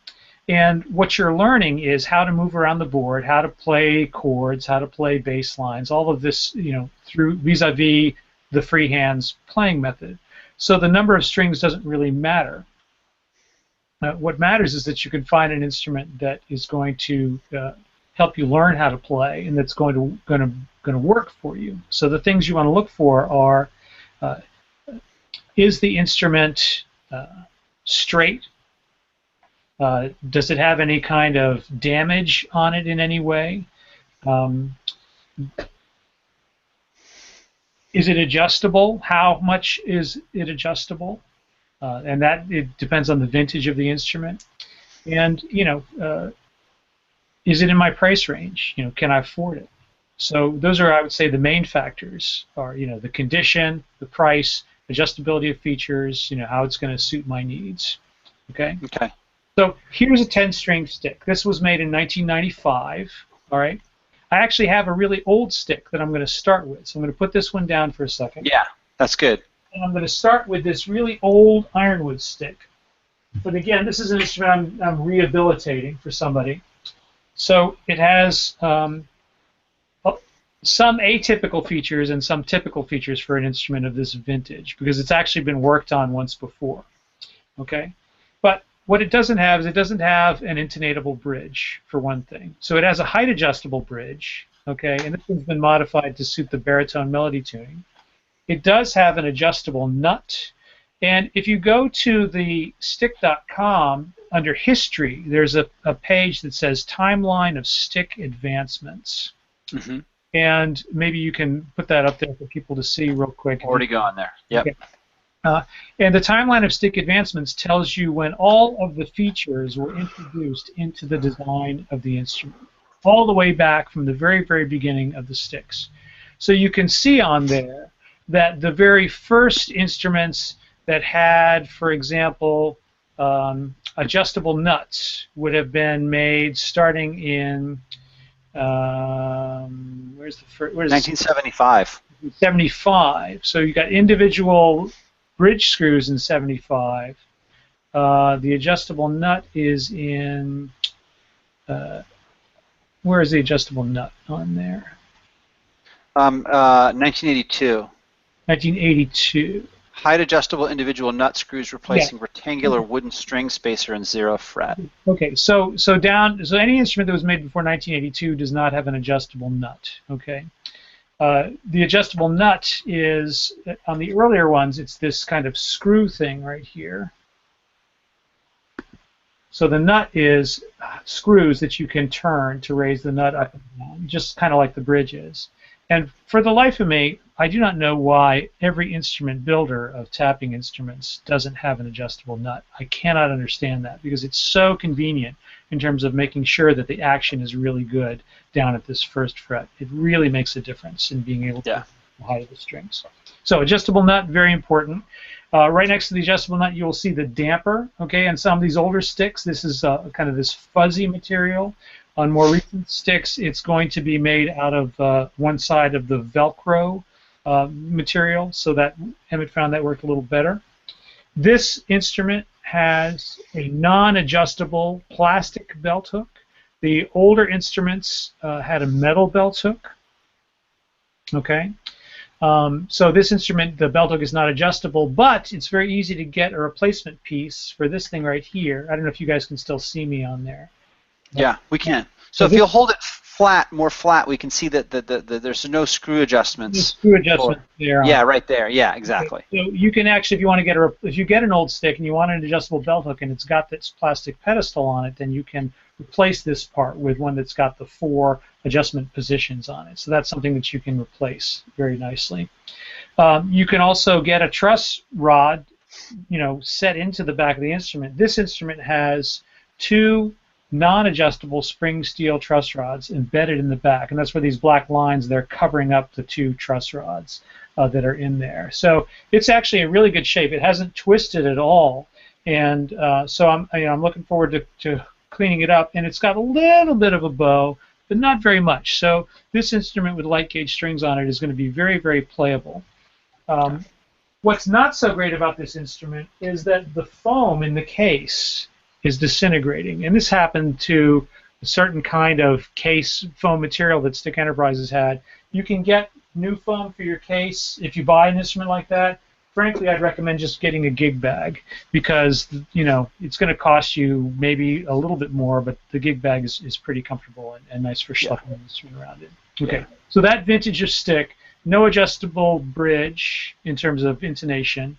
And what you're learning is how to move around the board, how to play chords, how to play bass lines, all of this, through vis-a-vis the freehands playing method. So the number of strings doesn't really matter. What matters is that you can find an instrument that is going to help you learn how to play, and that's going to work for you. So the things you want to look for are: is the instrument straight? Does it have any kind of damage on it in any way? Is it adjustable? How much is it adjustable? And that it depends on the vintage of the instrument. And is it in my price range? Can I afford it? So those are, I would say, the main factors are, the condition, the price, adjustability of features, how it's going to suit my needs. Okay? Okay. So here's a 10-string stick. This was made in 1995, all right? I actually have a really old stick that I'm going to start with. So I'm going to put this one down for a second. Yeah, that's good. And I'm going to start with this really old ironwood stick. But again, this is an instrument I'm rehabilitating for somebody. So it has some atypical features and some typical features for an instrument of this vintage, because it's actually been worked on once before. Okay? But what it doesn't have is it doesn't have an intonatable bridge, for one thing. So it has a height adjustable bridge, okay, and this one's been modified to suit the baritone melody tuning. It does have an adjustable nut, and if you go to the stick.com, under history, there's a page that says Timeline of Stick Advancements. Mm-hmm. And maybe you can put that up there for people to see real quick. Already gone there. Yep. Okay. And the Timeline of Stick Advancements tells you when all of the features were introduced into the design of the instrument, all the way back from the very, very beginning of the sticks. So you can see on there that the very first instruments that had, for example, adjustable nuts would have been made starting in where's the first? 1975. 75. So you got individual bridge screws in 75. The adjustable nut is in where is the adjustable nut on there? 1982. 1982. Height adjustable individual nut screws replacing rectangular wooden string spacer and 0 fret. Okay, so any instrument that was made before 1982 does not have an adjustable nut. Okay, the adjustable nut is on the earlier ones. It's this kind of screw thing right here. So the nut is screws that you can turn to raise the nut up and down, just kind of like the bridge is. And for the life of me, I do not know why every instrument builder of tapping instruments doesn't have an adjustable nut. I cannot understand that, because it's so convenient in terms of making sure that the action is really good down at this first fret. It really makes a difference in being able to the height of the strings. So adjustable nut, very important. Right next to the adjustable nut, you will see the damper. Okay, and some of these older sticks, this is kind of this fuzzy material. On more recent sticks, it's going to be made out of one side of the Velcro material, so that Emmett found that worked a little better. This instrument has a non-adjustable plastic belt hook. The older instruments had a metal belt hook. Okay. So this instrument, the belt hook is not adjustable, but it's very easy to get a replacement piece for this thing right here. I don't know if you guys can still see me on there. Yeah, we can. So if you'll hold it flat, more flat, we can see that there's no screw adjustments. Screw adjustment there. Yeah, right there. Yeah, exactly. Okay. So you can actually, if you want to get if you get an old stick and you want an adjustable belt hook and it's got this plastic pedestal on it, then you can replace this part with one that's got the 4 adjustment positions on it. So that's something that you can replace very nicely. You can also get a truss rod, set into the back of the instrument. This instrument has 2 non-adjustable spring steel truss rods embedded in the back, and that's where these black lines, they're covering up the 2 truss rods that are in there. So it's actually in really good shape. It hasn't twisted at all, and so I'm looking forward to cleaning it up. And it's got a little bit of a bow, but not very much. So this instrument with light gauge strings on it is going to be very, very playable. What's not so great about this instrument is that the foam in the case is disintegrating, and this happened to a certain kind of case foam material that Stick Enterprises had. You can get new foam for your case if you buy an instrument like that. Frankly, I'd recommend just getting a gig bag because it's going to cost you maybe a little bit more, but the gig bag is pretty comfortable and nice for schlepping the instrument around it. Okay, yeah. So that vintage of Stick, no adjustable bridge in terms of intonation.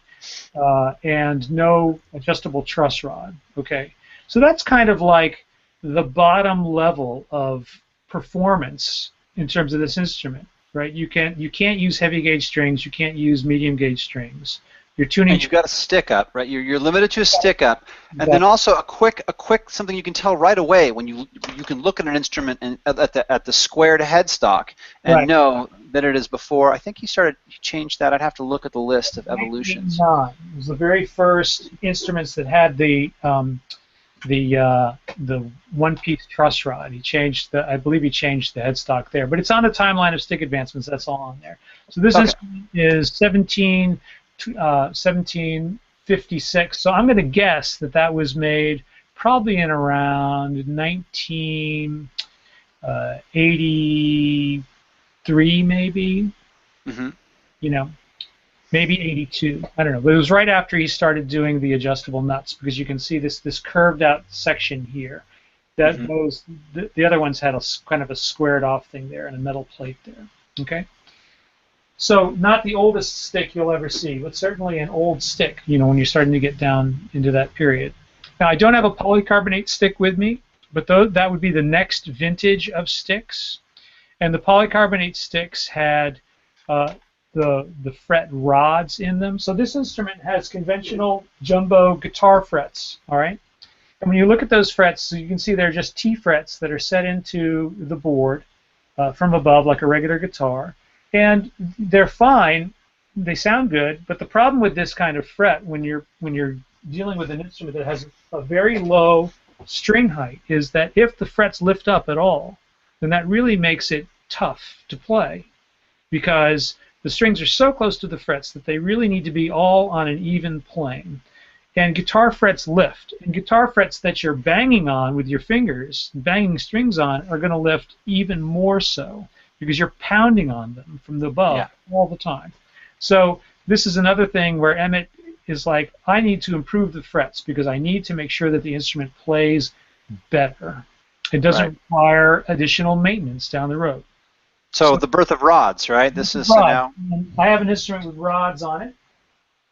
And no adjustable truss rod. Okay, so that's kind of like the bottom level of performance in terms of this instrument, right? You can't use heavy gauge strings. You can't use medium gauge strings. You're tuning. And you've got a stick up, right? You're limited to a stick up, and then also a quick something you can tell right away when you can look at an instrument and at the squared headstock and know that it is before. I think he changed that. I'd have to look at the list of evolutions. It was the very first instruments that had the one-piece truss rod. I believe he changed the headstock there, but it's on the timeline of stick advancements. That's all on there. So this instrument is 1756. So I'm going to guess that was made probably in around 1983, maybe. Mm-hmm. Maybe 82. I don't know. But it was right after he started doing the adjustable nuts, because you can see this curved out section here. That the other ones had a kind of a squared off thing there and a metal plate there. Okay. So not the oldest stick you'll ever see, but certainly an old stick, when you're starting to get down into that period. Now, I don't have a polycarbonate stick with me, but that would be the next vintage of sticks. And the polycarbonate sticks had the fret rods in them. So this instrument has conventional jumbo guitar frets, all right? And when you look at those frets, so you can see they're just T frets that are set into the board from above like a regular guitar. And they're fine, they sound good, but the problem with this kind of fret when you're dealing with an instrument that has a very low string height is that if the frets lift up at all, then that really makes it tough to play, because the strings are so close to the frets that they really need to be all on an even plane. And guitar frets lift, and guitar frets that you're banging on with your fingers, banging strings on, are going to lift even more so, because you're pounding on them from the above all the time. So this is another thing where Emmett is like, I need to improve the frets because I need to make sure that the instrument plays better. It doesn't require additional maintenance down the road. So the birth of rods, right? This is now. I have an instrument with rods on it.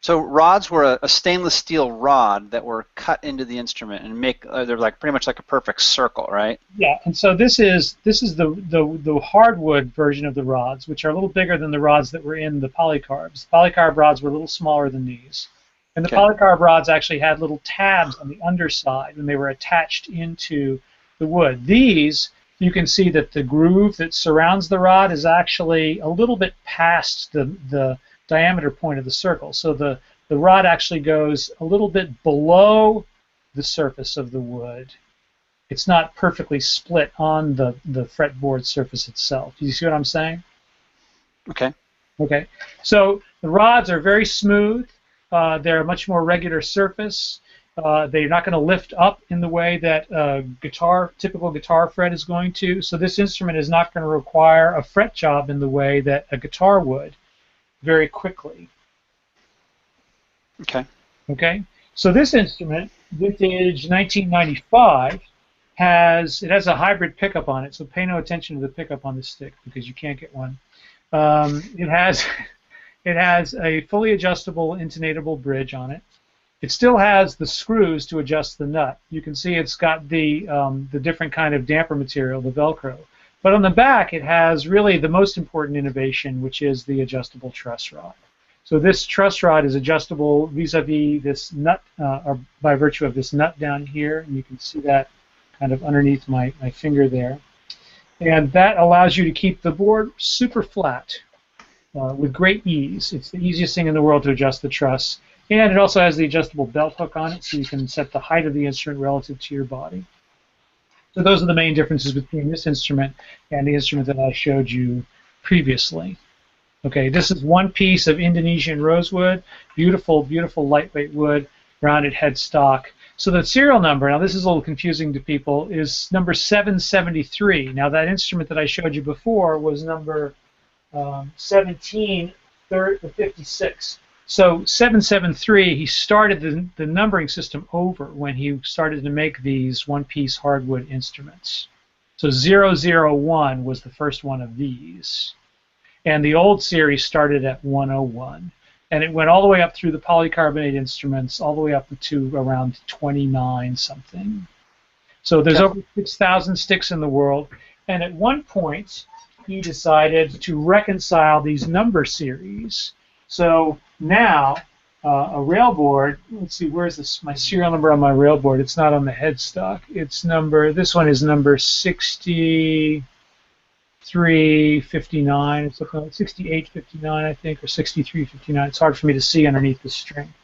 So rods were a stainless steel rod that were cut into the instrument and they're like pretty much like a perfect circle, right? Yeah, and so this is the hardwood version of the rods, which are a little bigger than the rods that were in the polycarbs. The polycarb rods were a little smaller than these. And the polycarb rods actually had little tabs on the underside when they were attached into the wood. These, you can see that the groove that surrounds the rod is actually a little bit past the diameter point of the circle. So the rod actually goes a little bit below the surface of the wood. It's not perfectly split on the fretboard surface itself. Do you see what I'm saying? Okay. Okay. So the rods are very smooth. They're a much more regular surface. They're not going to lift up in the way that a typical guitar fret is going to. So this instrument is not going to require a fret job in the way that a guitar would very quickly. Okay. Okay. So this instrument, vintage 1995, has a hybrid pickup on it. So pay no attention to the pickup on the stick because you can't get one. It has a fully adjustable intonatable bridge on it. It still has the screws to adjust the nut. You can see it's got the different kind of damper material, the Velcro. But on the back, it has really the most important innovation, which is the adjustable truss rod. So this truss rod is adjustable vis-a-vis this nut, or by virtue of this nut down here, and you can see that kind of underneath my finger there. And that allows you to keep the board super flat with great ease. It's the easiest thing in the world to adjust the truss. And it also has the adjustable belt hook on it, so you can set the height of the instrument relative to your body. So those are the main differences between this instrument and the instrument that I showed you previously. Okay, this is one piece of Indonesian rosewood, beautiful, beautiful lightweight wood, rounded headstock. So the serial number, now this is a little confusing to people, is number 773. Now that instrument that I showed you before was number 1756. So 773, he started the numbering system over when he started to make these one-piece hardwood instruments. So 001 was the first one of these. And the old series started at 101. And it went all the way up through the polycarbonate instruments, all the way up to around 29 something. So there's over 6,000 sticks in the world. And at one point, he decided to reconcile these number series. So now, a railboard, let's see, where's my serial number on my railboard? It's not on the headstock. This one is number 6359, it's like 6859, I think, or 6359. It's hard for me to see underneath the string.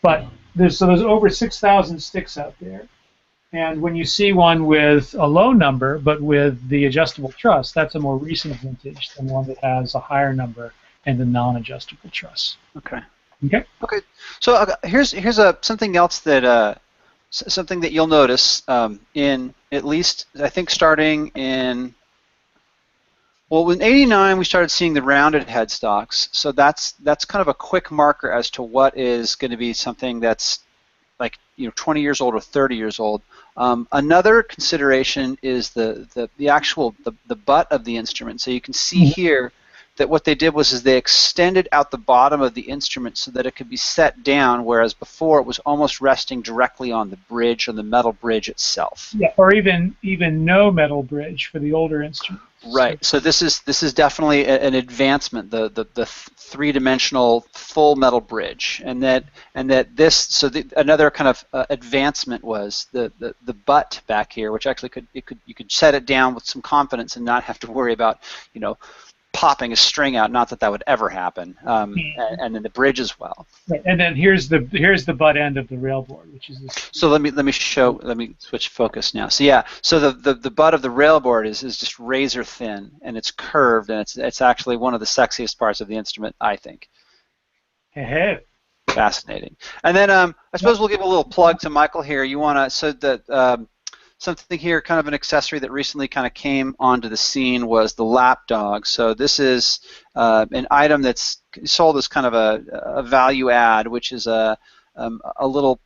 But there's over 6,000 sticks out there. And when you see one with a low number, but with the adjustable truss, that's a more recent vintage than one that has a higher number and the non-adjustable truss. Okay. Okay. Okay. So here's something else that something that you'll notice in at least I think starting in in '89 we started seeing the rounded headstocks. So that's kind of a quick marker as to what is going to be something that's like 20 years old or 30 years old. Another consideration is the actual butt of the instrument. So you can see here that what they did was they extended out the bottom of the instrument so that it could be set down, whereas before it was almost resting directly on the bridge, on the metal bridge itself. Yeah, or even no metal bridge for the older instruments. Right. So this is definitely an advancement, the three-dimensional full metal bridge, and that another kind of advancement was the butt back here, which actually you could set it down with some confidence and not have to worry about popping a string out. Not that would ever happen. And then the bridge as well. Right. And then here's the butt end of the railboard, which is this. So let me switch focus now. So yeah, so the butt of the railboard is just razor thin, and it's curved, and it's actually one of the sexiest parts of the instrument, I think. Hey. Fascinating. And then I suppose we'll give a little plug to Michael here. You want to something here, kind of an accessory that recently kind of came onto the scene was the lap dog. So this is an item that's sold as kind of a value add, which is a little,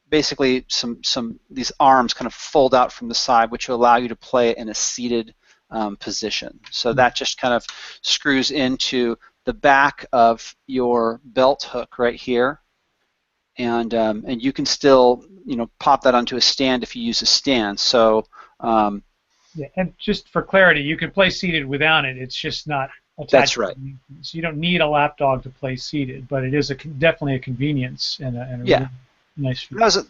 basically these arms kind of fold out from the side, which will allow you to play in a seated position. So that just kind of screws into the back of your belt hook right here. And you can still pop that onto a stand if you use a stand. So yeah, and just for clarity, you can play seated without it. It's just not attached. That's right. So you don't need a lap dog to play seated, but it is definitely a convenience and a really nice feature. That was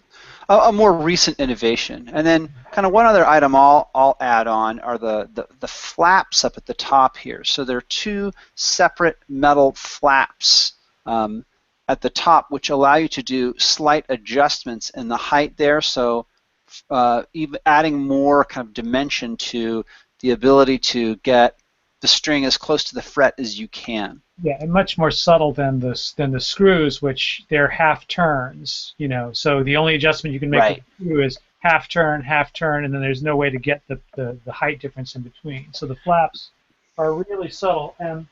a more recent innovation. And then kind of one other item I'll add on are the flaps up at the top here. So there are two separate metal flaps at the top, which allow you to do slight adjustments in the height there, so even adding more kind of dimension to the ability to get the string as close to the fret as you can. Yeah, and much more subtle than the screws, which they're half turns. So the only adjustment you can make with Right. the screw is half turn, and then there's no way to get the height difference in between. So the flaps are really subtle, and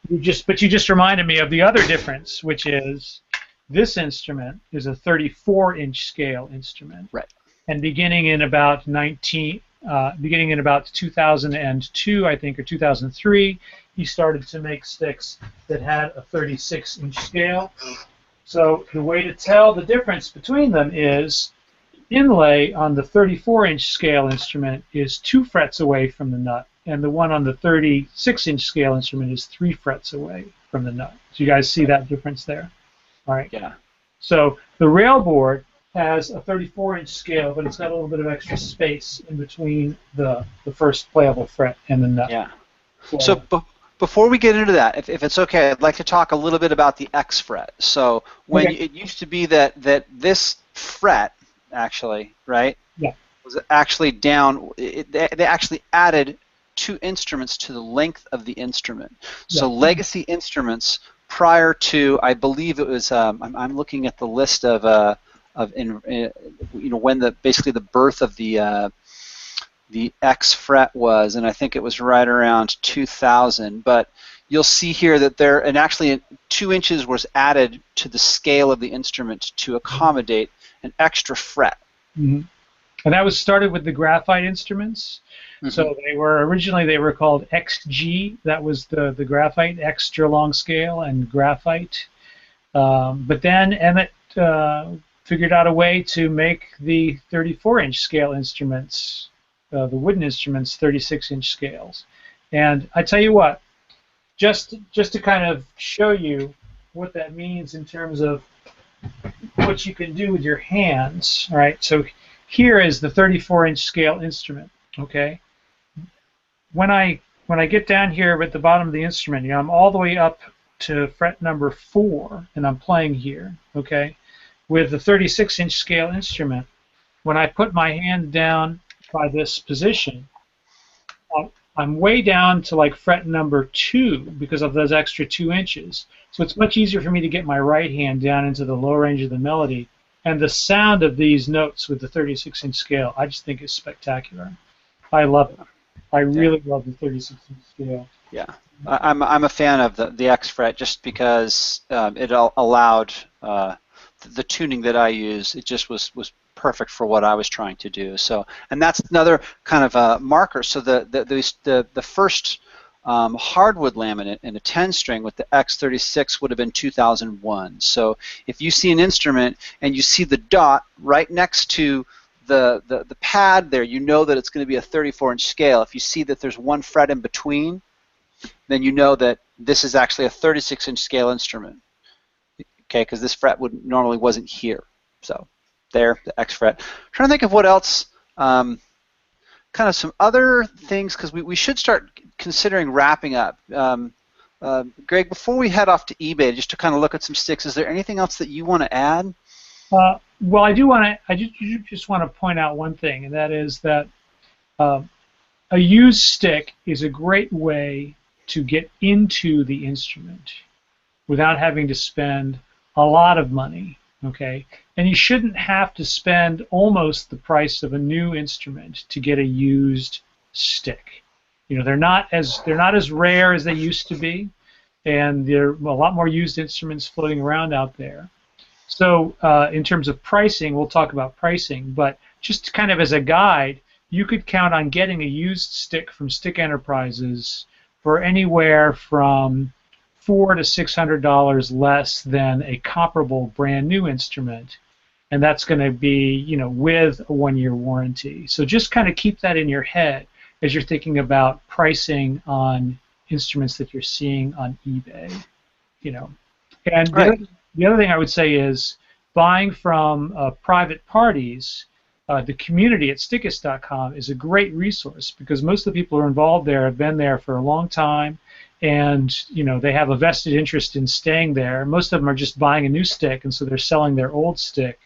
you just reminded me of the other difference, which is this instrument is a 34-inch scale instrument, Right. and beginning in about 2002, I think, or 2003, he started to make sticks that had a 36-inch scale. So the way to tell the difference between them is inlay on the 34-inch scale instrument is 2 frets away from the nut, and the one on the 36-inch scale instrument is 3 frets away from the nut. So you guys see that difference there? All right. Yeah. So the rail board has a 34-inch scale, but it's got a little bit of extra space in between the first playable fret and the nut. Yeah. So before we get into that, if it's okay, I'd like to talk a little bit about the X fret. So when it used to be that this fret, actually, right, was actually down, they actually added 2 instruments to the length of the instrument. So legacy instruments prior to, I believe it was, I'm looking at the list of when basically the birth of the X fret was, and I think it was right around 2000. But you'll see here that and actually 2 inches was added to the scale of the instrument to accommodate an extra fret. Mm-hmm. And that was started with the graphite instruments. Mm-hmm. So originally they were called XG. That was the graphite, extra long scale, and graphite. But then Emmett figured out a way to make the 34-inch scale instruments, the wooden instruments, 36-inch scales. And I tell you what, just to kind of show you what that means in terms of what you can do with your hands. All right, so here is the 34-inch scale instrument. Okay, when I get down here at the bottom of the instrument, I'm all the way up to fret number 4, and I'm playing here. Okay, with the 36-inch scale instrument, when I put my hand down by this position, I'm way down to like fret number 2 because of those extra 2 inches. So it's much easier for me to get my right hand down into the low range of the melody. And the sound of these notes with the 36-inch scale, I just think is spectacular. I love it. I really love the 36-inch scale. Yeah, I'm a fan of the X fret just because it allowed the tuning that I use. It just was perfect for what I was trying to do. So, and that's another kind of a marker. So the first hardwood laminate in a 10-string with the X36 would have been 2001. So if you see an instrument and you see the dot right next to the pad there, you know that it's going to be a 34-inch scale. If you see that there's 1 fret in between, then you know that this is actually a 36-inch scale instrument. Okay, because this fret normally wasn't here. So there, the X fret. I'm trying to think of what else, kind of some other things, because we should start considering wrapping up. Greg, before we head off to eBay, just to kind of look at some sticks, is there anything else that you want to add? Well, I just want to point out one thing, and that is that a used stick is a great way to get into the instrument without having to spend a lot of money. Okay, and you shouldn't have to spend almost the price of a new instrument to get a used stick. They're not as rare as they used to be, and there are a lot more used instruments floating around out there. So in terms of pricing, we'll talk about pricing, but just kind of as a guide, you could count on getting a used stick from Stick Enterprises for anywhere from $400 to $600 less than a comparable brand new instrument, and that's going to be with a 1-year warranty. So just kind of keep that in your head as you're thinking about pricing on instruments that you're seeing on eBay. And the other thing I would say is buying from private parties. The community at Stickist.com is a great resource because most of the people who are involved there have been there for a long time, and they have a vested interest in staying there. Most of them are just buying a new stick, and so they're selling their old stick.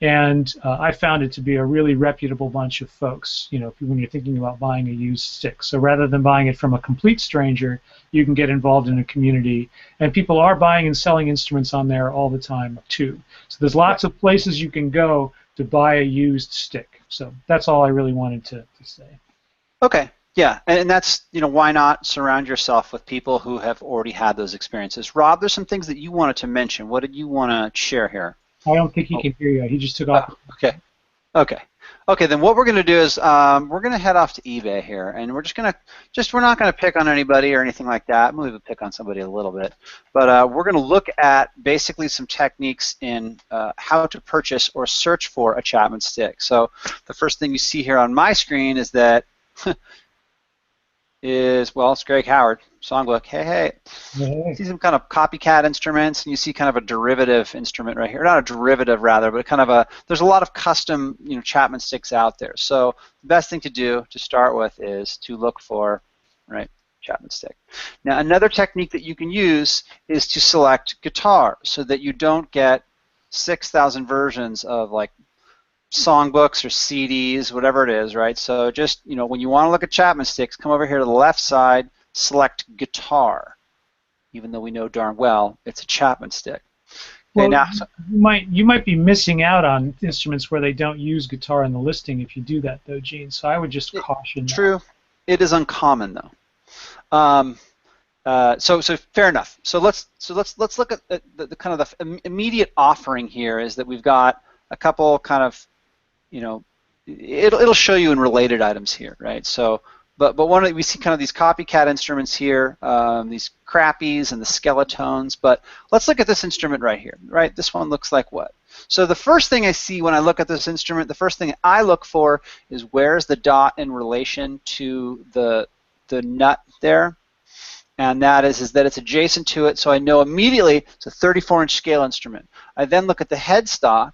And I found it to be a really reputable bunch of folks, you know, when you're thinking about buying a used stick. So rather than buying it from a complete stranger, you can get involved in a community. And people are buying and selling instruments on there all the time, too. So there's lots of places you can go to buy a used stick. So that's all I really wanted to say. Okay. Yeah, and that's, you know, why not surround yourself with people who have already had those experiences. Rob, there's some things that you wanted to mention. What did you want to share here? I don't think he can hear you. He just took off. Okay. Okay. Okay, then what we're going to do is we're going to head off to eBay here, and we're just going to, we're not going to pick on anybody or anything like that. Maybe we'll pick on somebody a little bit. But we're going to look at basically some techniques in how to purchase or search for a Chapman stick. So the first thing you see here on my screen is that well, it's Greg Howard, songbook. Hey, hey. You see some kind of copycat instruments, and you see kind of a derivative instrument right here. Not a derivative, rather, but kind of a, there's a lot of custom, you know, Chapman sticks out there. So the best thing to do to start with is to look for, right, Chapman stick. Now, another technique that you can use is to select guitar so that you don't get 6,000 versions of, like, songbooks or CDs, whatever it is, right? So just, you know, when you want to look at Chapman sticks, come over here to the left side, select guitar, even though we know darn well it's a Chapman stick. Okay, Well, now, you might be missing out on instruments where they don't use guitar in the listing if you do that, though, Gene. So I would just caution. True, it is uncommon though. So fair enough. So let's look at the kind of the immediate offering here is that we've got a couple kind of, you know, it'll show you in related items here, right? So, but we see kind of these copycat instruments here, these crappies and the skeletones. But let's look at this instrument right here, right? This one looks like what? So the first thing I see when I look at this instrument, the first thing I look for is where's the dot in relation to the nut there, and that is that it's adjacent to it. So I know immediately it's a 34-inch scale instrument. I then look at the headstock.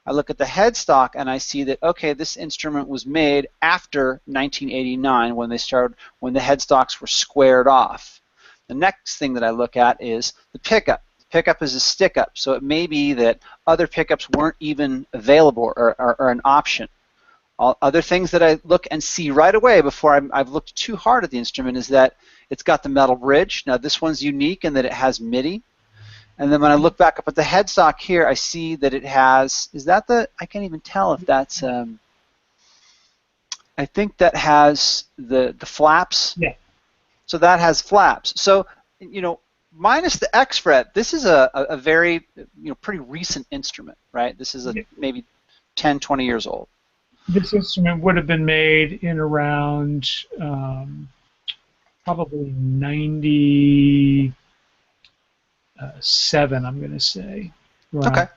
I look at the headstock and I see that, okay, this instrument was made after 1989 when the headstocks were squared off. The next thing that I look at is the pickup. The pickup is a stick up, so it may be that other pickups weren't even available or an option. Other things that I look and see right away before I've looked too hard at the instrument is that it's got the metal bridge. Now this one's unique in that it has MIDI. And then when I look back up at the headstock here, I see that it has, is that the, I can't even tell if that's, I think that has the flaps. Yeah. So that has flaps. So, you know, minus the X fret, this is a very, you know, pretty recent instrument, right? This is maybe 10, 20 years old. This instrument would have been made in around probably 97, I'm going to say. Okay.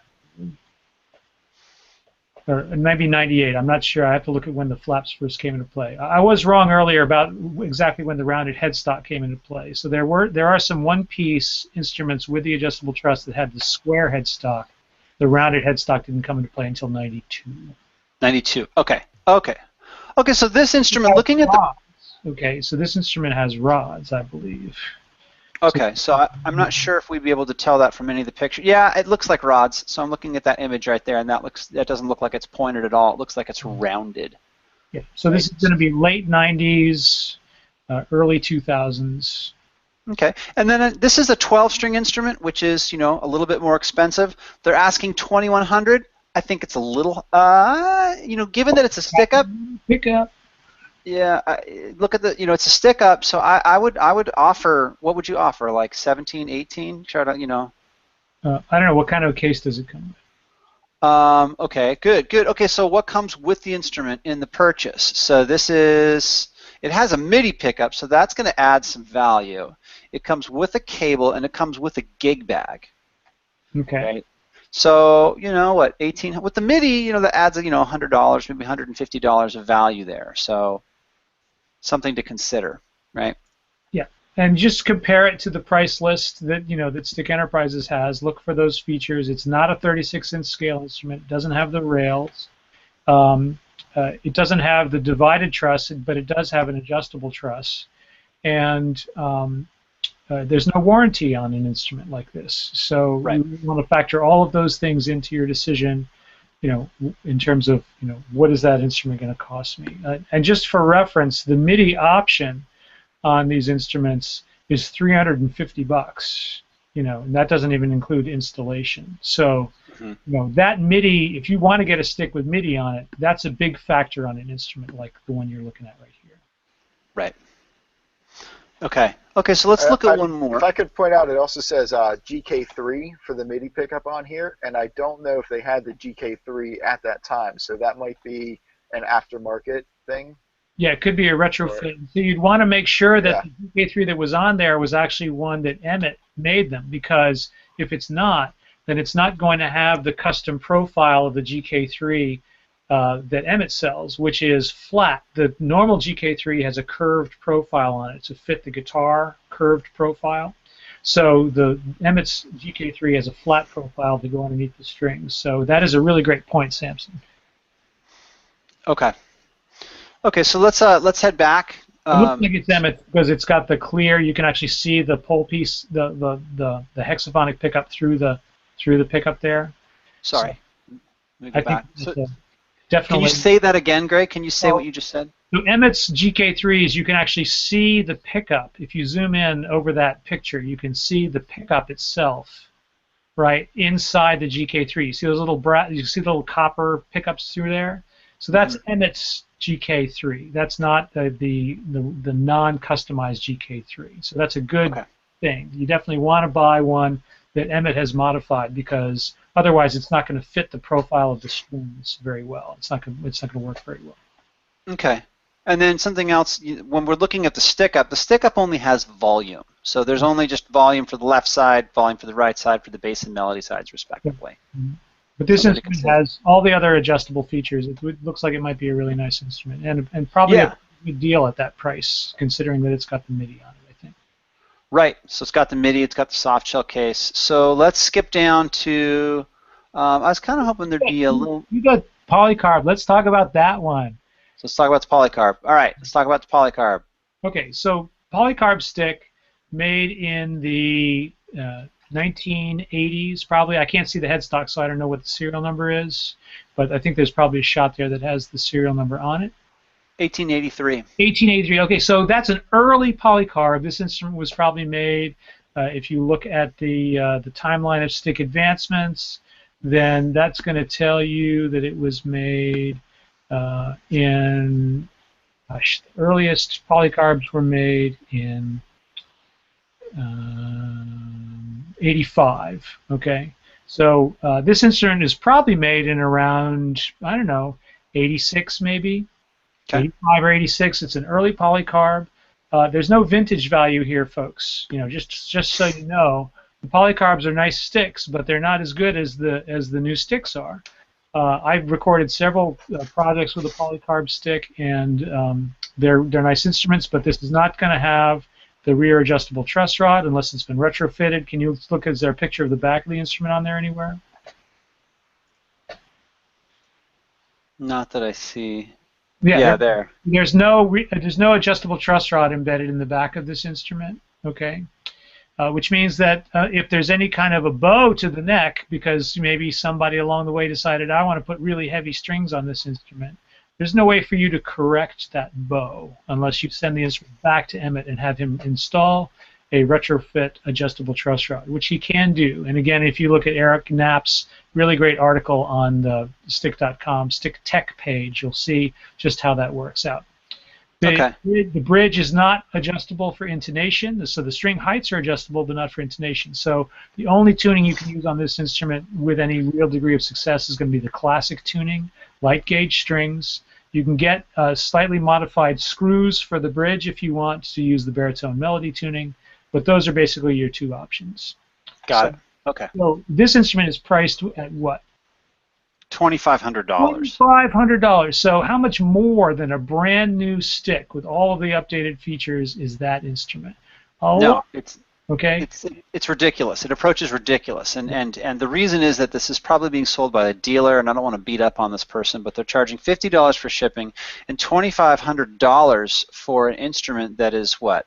Or maybe 98. I'm not sure. I have to look at when the flaps first came into play. I was wrong earlier about exactly when the rounded headstock came into play. So there are some one-piece instruments with the adjustable truss that had the square headstock. The rounded headstock didn't come into play until 92. 92. Okay. Okay. Okay. So this instrument, looking at the. Okay. So this instrument has rods, I believe. Okay, so I'm not sure if we'd be able to tell that from any of the pictures. Yeah, it looks like rods. So I'm looking at that image right there, and that doesn't look like it's pointed at all. It looks like it's rounded. Yeah. So this is going to be late 90s, early 2000s. Okay, and then this is a 12-string instrument, which is, you know, a little bit more expensive. They're asking $2,100. I think it's a little, you know, given that it's a stick-up. Pickup. Yeah, look at the, you know, it's a stick up, so I would offer, what would you offer, like 17, 18? Try to, you know. I don't know, what kind of case does it come with? Okay, good. Okay, so what comes with the instrument in the purchase? So this is, it has a MIDI pickup, so that's going to add some value. It comes with a cable, and it comes with a gig bag. Okay. Right? So, you know, what, 18, with the MIDI, you know, that adds, you know, $100, maybe $150 of value there. So something to consider, right? Yeah, and just compare it to the price list that, you know, that Stick Enterprises has. Look for those features. It's not a 36-inch scale instrument. It doesn't have the rails. It doesn't have the divided truss, but it does have an adjustable truss. And there's no warranty on an instrument like this. So you want to factor all of those things into your decision in terms of, what is that instrument going to cost me? And just for reference, the MIDI option on these instruments is $350, and that doesn't even include installation. So, that MIDI, if you want to get a stick with MIDI on it, that's a big factor on an instrument like the one you're looking at right here. Right. Okay. Okay, so let's look at one more. If I could point out, it also says GK3 for the MIDI pickup on here, and I don't know if they had the GK3 at that time, so that might be an aftermarket thing. Yeah, it could be a retrofit. So you'd want to make sure that the GK3 that was on there was actually one that Emmett made them, because if it's not, then it's not going to have the custom profile of the GK3 that Emmett sells, which is flat. The normal GK3 has a curved profile on it to fit the guitar curved profile. So the Emmett's GK3 has a flat profile to go underneath the strings. So that is a really great point, Samson. Okay. Okay, so let's head back. It looks like it's Emmett because it's got the clear. You can actually see the pole piece, the hexaphonic pickup through the pickup there. Sorry. So, Let me go back. Definitely. Can you say that again, Greg? Can you say what you just said? So Emmett's GK3s, you can actually see the pickup. If you zoom in over that picture, you can see the pickup itself, right inside the GK3. You see those little you see the little copper pickups through there. So that's Emmett's GK3. That's not the non-customized GK3. So that's a good thing. You definitely want to buy one that Emmett has modified, because otherwise it's not going to fit the profile of the strings very well. It's not going to work very well. Okay. And then something else, when we're looking at the stick-up only has volume. So there's only just volume for the left side, volume for the right side, for the bass and melody sides, respectively. But this instrument has all the other adjustable features. It looks like it might be a really nice instrument, and probably a good deal at that price, considering that it's got the MIDI on it, I think. Right. So it's got the MIDI, it's got the soft shell case. So let's skip down to, I was kind of hoping there'd be a little... You got polycarb. Let's talk about that one. So let's talk about the polycarb. All right, let's talk about the polycarb. Okay, so polycarb stick made in the 1980s, probably. I can't see the headstock, so I don't know what the serial number is, but I think there's probably a shot there that has the serial number on it. 1883. 1883. Okay, so that's an early polycarb. This instrument was probably made, if you look at the timeline of stick advancements, then that's going to tell you that it was made in, gosh, the earliest polycarbs were made in 85. Okay, so this instrument is probably made in around, I don't know, 86 maybe, 85 or 86. It's an early polycarb. There's no vintage value here, folks. Just so you know, the polycarbs are nice sticks, but they're not as good as the new sticks are. I've recorded several projects with a polycarb stick, and they're nice instruments, but this is not going to have the rear adjustable truss rod unless it's been retrofitted. Can you look? Is there a picture of the back of the instrument on there anywhere? Not that I see. Yeah, there. There's no adjustable truss rod embedded in the back of this instrument. Okay. Which means that if there's any kind of a bow to the neck, because maybe somebody along the way decided, I want to put really heavy strings on this instrument, there's no way for you to correct that bow unless you send the instrument back to Emmett and have him install a retrofit adjustable truss rod, which he can do. And again, if you look at Eric Knapp's really great article on the stick.com Stick Tech page, you'll see just how that works out. The bridge is not adjustable for intonation, so the string heights are adjustable, but not for intonation. So the only tuning you can use on this instrument with any real degree of success is going to be the classic tuning, light gauge strings. You can get slightly modified screws for the bridge if you want to use the baritone melody tuning, but those are basically your two options. Got it. Okay. So this instrument is priced at what? $2,500. $2,500. So how much more than a brand new stick with all of the updated features is that instrument? No, it's ridiculous. It approaches ridiculous, and the reason is that this is probably being sold by a dealer, and I don't want to beat up on this person, but they're charging $50 for shipping and $2,500 for an instrument that is what,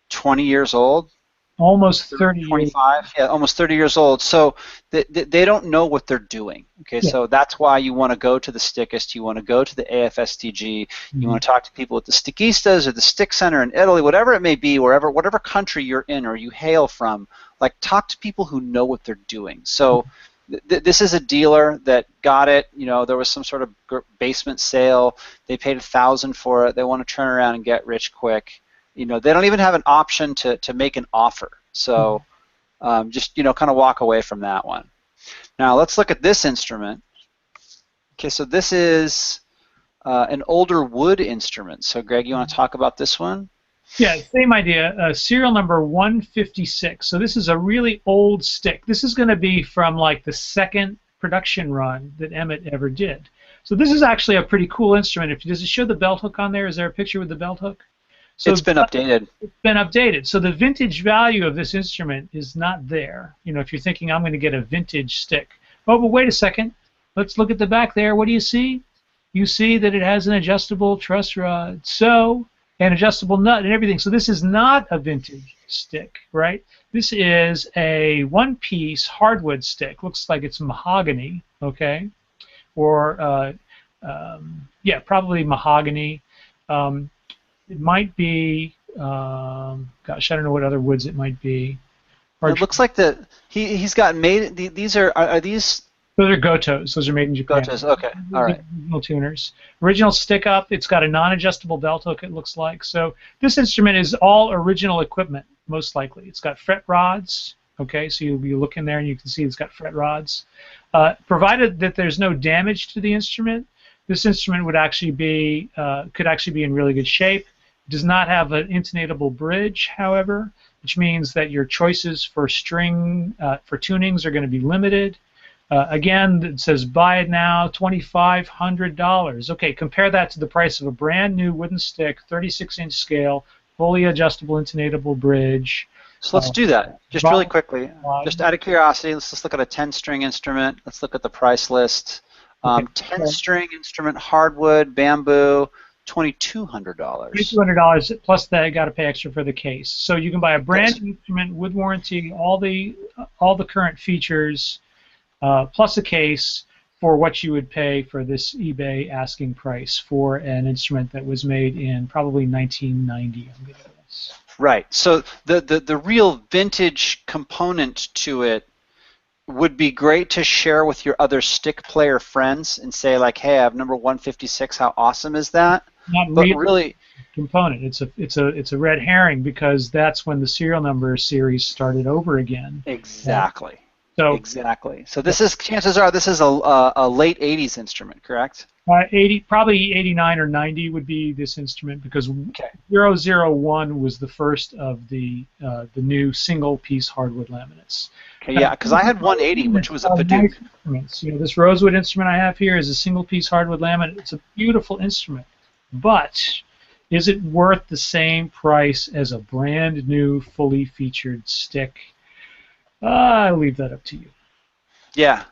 20 years old? Almost 30 years. 25, yeah, almost 30 years old. So they don't know what they're doing. Okay, Yeah. so that's why you want to go to the Stickist, you want to go to the AFSTG, you want to talk to people at the Stickistas or the Stick Center in Italy, whatever it may be, whatever country you're in or you hail from. Like, talk to people who know what they're doing. So this is a dealer that got it. You know, there was some sort of basement sale. They paid $1,000 for it. They want to turn around and get rich quick. You know, they don't even have an option to make an offer. So just, you know, kind of walk away from that one. Now let's look at this instrument. Okay, so this is an older wood instrument. So Greg, you want to talk about this one? Yeah, same idea. Serial number 156. So this is a really old stick. This is going to be from like the second production run that Emmett ever did. So this is actually a pretty cool instrument. Does it show the belt hook on there? Is there a picture with the belt hook? So it's been updated. It's been updated. So the vintage value of this instrument is not there. You know, if you're thinking I'm going to get a vintage stick. Oh, but wait a second. Let's look at the back there. What do you see? You see that it has an adjustable truss rod. So, an adjustable nut and everything. So this is not a vintage stick, right? This is a one-piece hardwood stick. Looks like it's mahogany, okay? Or, yeah, probably mahogany. It might be, gosh, I don't know what other woods it might be. It looks like he's got made. These are these? Those are Gotos. Those are made in Japan. Gotos. Okay. All right. Original tuners. Original stick up. It's got a non-adjustable belt hook. It looks like. So this instrument is all original equipment, most likely. It's got fret rods. Okay, so you look in there and you can see it's got fret rods. Provided that there's no damage to the instrument, this instrument would actually be could actually be in really good shape. It does not have an intonatable bridge, however, which means that your choices for string for tunings are going to be limited. Again, it says buy it now, $2,500. Okay, compare that to the price of a brand new wooden stick, 36-inch scale, fully adjustable intonatable bridge. So let's do that just really quickly. Just out of curiosity, let's just look at a 10-string instrument. Let's look at the price list. 10-string instrument, hardwood, bamboo, $2,200. $2,200 plus that you got to pay extra for the case. So you can buy a brand new instrument with warranty, all the current features, plus a case for what you would pay for this eBay asking price for an instrument that was made in probably 1990. I'm gonna guess. Right. So the real vintage component to it would be great to share with your other stick player friends and say like, hey, I have number 156. How awesome is that? Not really component. It's a red herring because that's when the serial number series started over again. Exactly. So exactly. So this is chances are this is a late 80s instrument, correct? 80, probably 89 or 90 would be this instrument because 001 was the first of the new single-piece hardwood laminates. Okay, yeah, because I had 180, which was a Paduke. Nice. You know, this rosewood instrument I have here is a single-piece hardwood laminate. It's a beautiful instrument, but is it worth the same price as a brand new, fully featured stick? I'll leave that up to you. Yeah.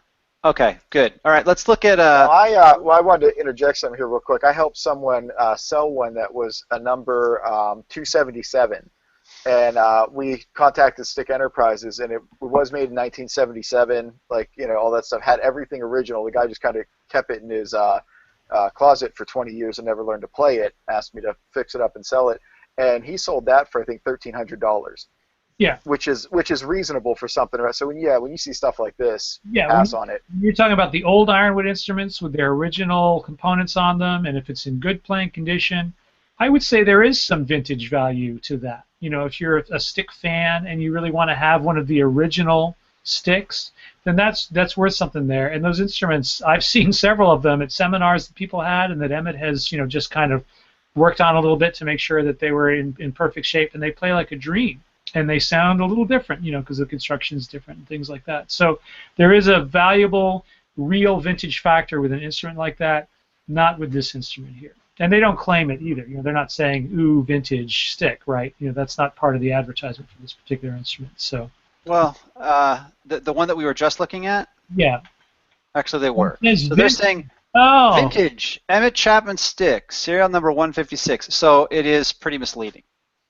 Okay. Good. All right. Let's look at. I wanted to interject something here real quick. I helped someone sell one that was a number 277, and we contacted Stick Enterprises, and it was made in 1977. Like, you know, all that stuff had everything original. The guy just kind of kept it in his closet for 20 years and never learned to play it. Asked me to fix it up and sell it, and he sold that for I think $1,300. Yeah, which is reasonable for something. So when you see stuff like this, pass on it. You're talking about the old ironwood instruments with their original components on them, and if it's in good playing condition, I would say there is some vintage value to that. You know, if you're a stick fan and you really want to have one of the original sticks, then that's worth something there. And those instruments, I've seen several of them at seminars that people had, and that Emmett has, you know, just kind of worked on a little bit to make sure that they were in perfect shape, and they play like a dream. And they sound a little different, you know, because the construction is different and things like that. So there is a valuable, real vintage factor with an instrument like that, not with this instrument here. And they don't claim it either. You know, they're not saying, ooh, vintage stick, right? You know, that's not part of the advertisement for this particular instrument. So. Well, the one that we were just looking at? Yeah. Actually, they were. So they're saying vintage, Emmett Chapman Stick, serial number 156. So it is pretty misleading.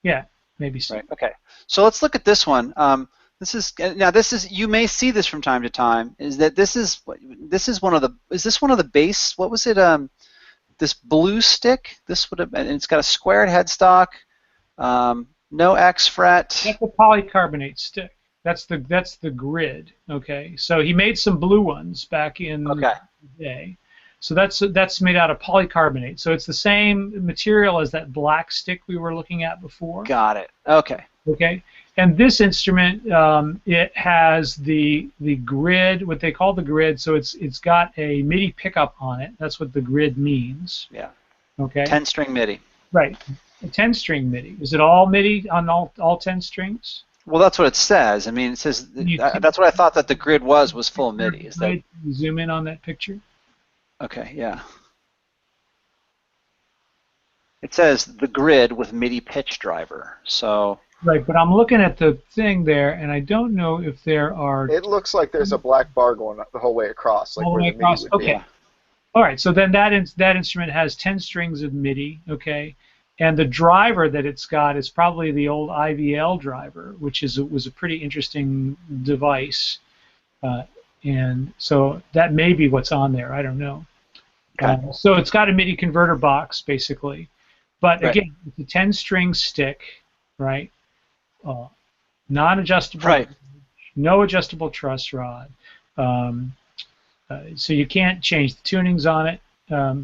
Yeah. maybe see. Right. Okay. So let's look at this one. This is you may see this from time to time. Is that this is one of the base? What was it? This blue stick. This would have been. And it's got a squared headstock. No X fret. That's a polycarbonate stick. That's the grid. Okay. So he made some blue ones back in the day. So that's made out of polycarbonate. So it's the same material as that black stick we were looking at before. Got it. Okay. Okay. And this instrument, it has the grid, what they call the grid. So it's got a MIDI pickup on it. That's what the grid means. Yeah. Okay. 10-string MIDI. Right. A 10-string MIDI. Is it all MIDI on all 10 strings? Well, that's what it says. I mean, it says that's what I thought that the grid was full MIDI. Is that? Zoom in on that picture. Okay. Yeah. It says the grid with MIDI pitch driver. So. Right, but I'm looking at the thing there, and I don't know if there are. It looks like there's a black bar going the whole way across, like whole where way the across. MIDI would Okay. be. All right, so then that instrument has 10 strings of MIDI, okay, and the driver that it's got is probably the old IVL driver, which was a pretty interesting device, and so that may be what's on there. I don't know. Okay. So it's got a MIDI converter box basically, but Right. again, it's a 10-string stick, right? Non-adjustable, Right. no adjustable truss rod. So you can't change the tunings on it.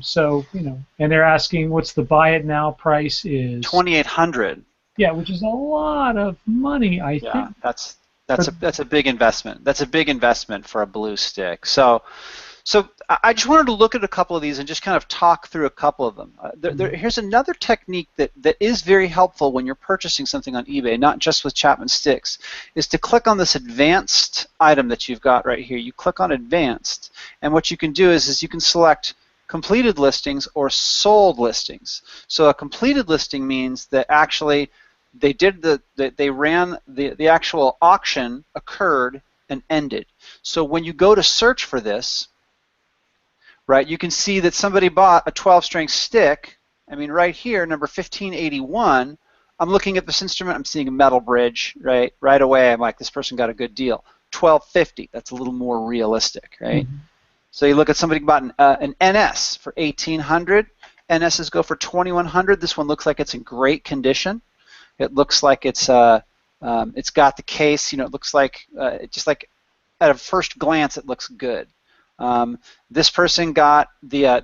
So and they're asking what's the buy it now price is. 2,800. Yeah, which is a lot of money, I think. Yeah, that's a big investment. That's a big investment for a blue stick. So I just wanted to look at a couple of these and just kind of talk through a couple of them. Here's another technique that is very helpful when you're purchasing something on eBay, not just with Chapman Sticks, is to click on this advanced item that you've got right here. You click on advanced, and what you can do is you can select completed listings or sold listings. So a completed listing means that actually they ran the actual auction occurred and ended. So when you go to search for this, right, you can see that somebody bought a 12-string stick. I mean, right here, number 1581, I'm looking at this instrument, I'm seeing a metal bridge, right? Right away, I'm like, this person got a good deal. 1250, that's a little more realistic, right? Mm-hmm. So you look at somebody who bought an NS for 1800. NSs go for 2100. This one looks like it's in great condition. It looks like it's got the case. It looks like just like at a first glance, it looks good. This person got the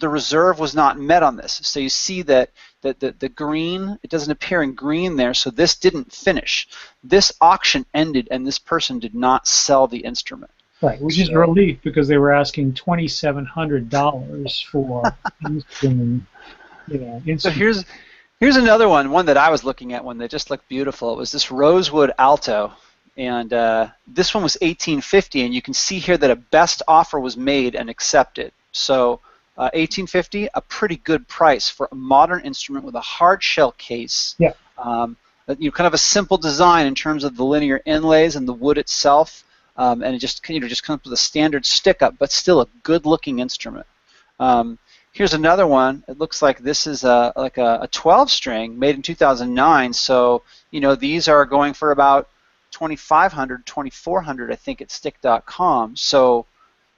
reserve was not met on this. So you see that the green, it doesn't appear in green there. So this didn't finish. This auction ended, and this person did not sell the instrument. Right, which is a relief because they were asking $2,700 for instant, So here's another one that I was looking at, one that just looked beautiful. It was this rosewood alto, and this one was 1850, and you can see here that a best offer was made and accepted. So 1850, a pretty good price for a modern instrument with a hard shell case. Yeah. Kind of a simple design in terms of the linear inlays and the wood itself. And it just comes with a standard stick-up, but still a good-looking instrument. Here's another one. It looks like this is like a 12-string made in 2009. So these are going for about $2,500, $2,400, I think, at stick.com. So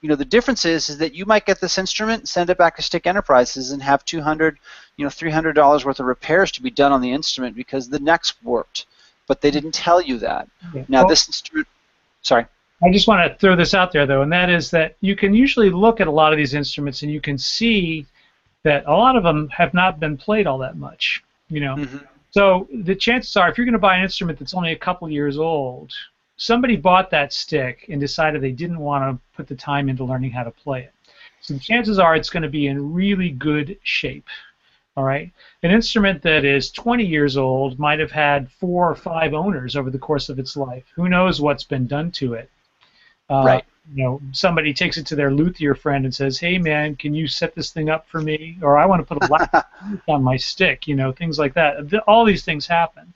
the difference is that you might get this instrument, send it back to Stick Enterprises, and have $200, $300 worth of repairs to be done on the instrument because the neck's warped. But they didn't tell you that. Yeah. Now this instrument. Sorry. I just want to throw this out there, though, and that is that you can usually look at a lot of these instruments and you can see that a lot of them have not been played all that much, Mm-hmm. So the chances are, if you're going to buy an instrument that's only a couple years old, somebody bought that stick and decided they didn't want to put the time into learning how to play it. So the chances are it's going to be in really good shape. All right, an instrument that is 20 years old might have had 4 or 5 owners over the course of its life. Who knows what's been done to it? Right. Somebody takes it to their luthier friend and says, "Hey, man, can you set this thing up for me?" Or I want to put a light on my stick. Things like that. All these things happen,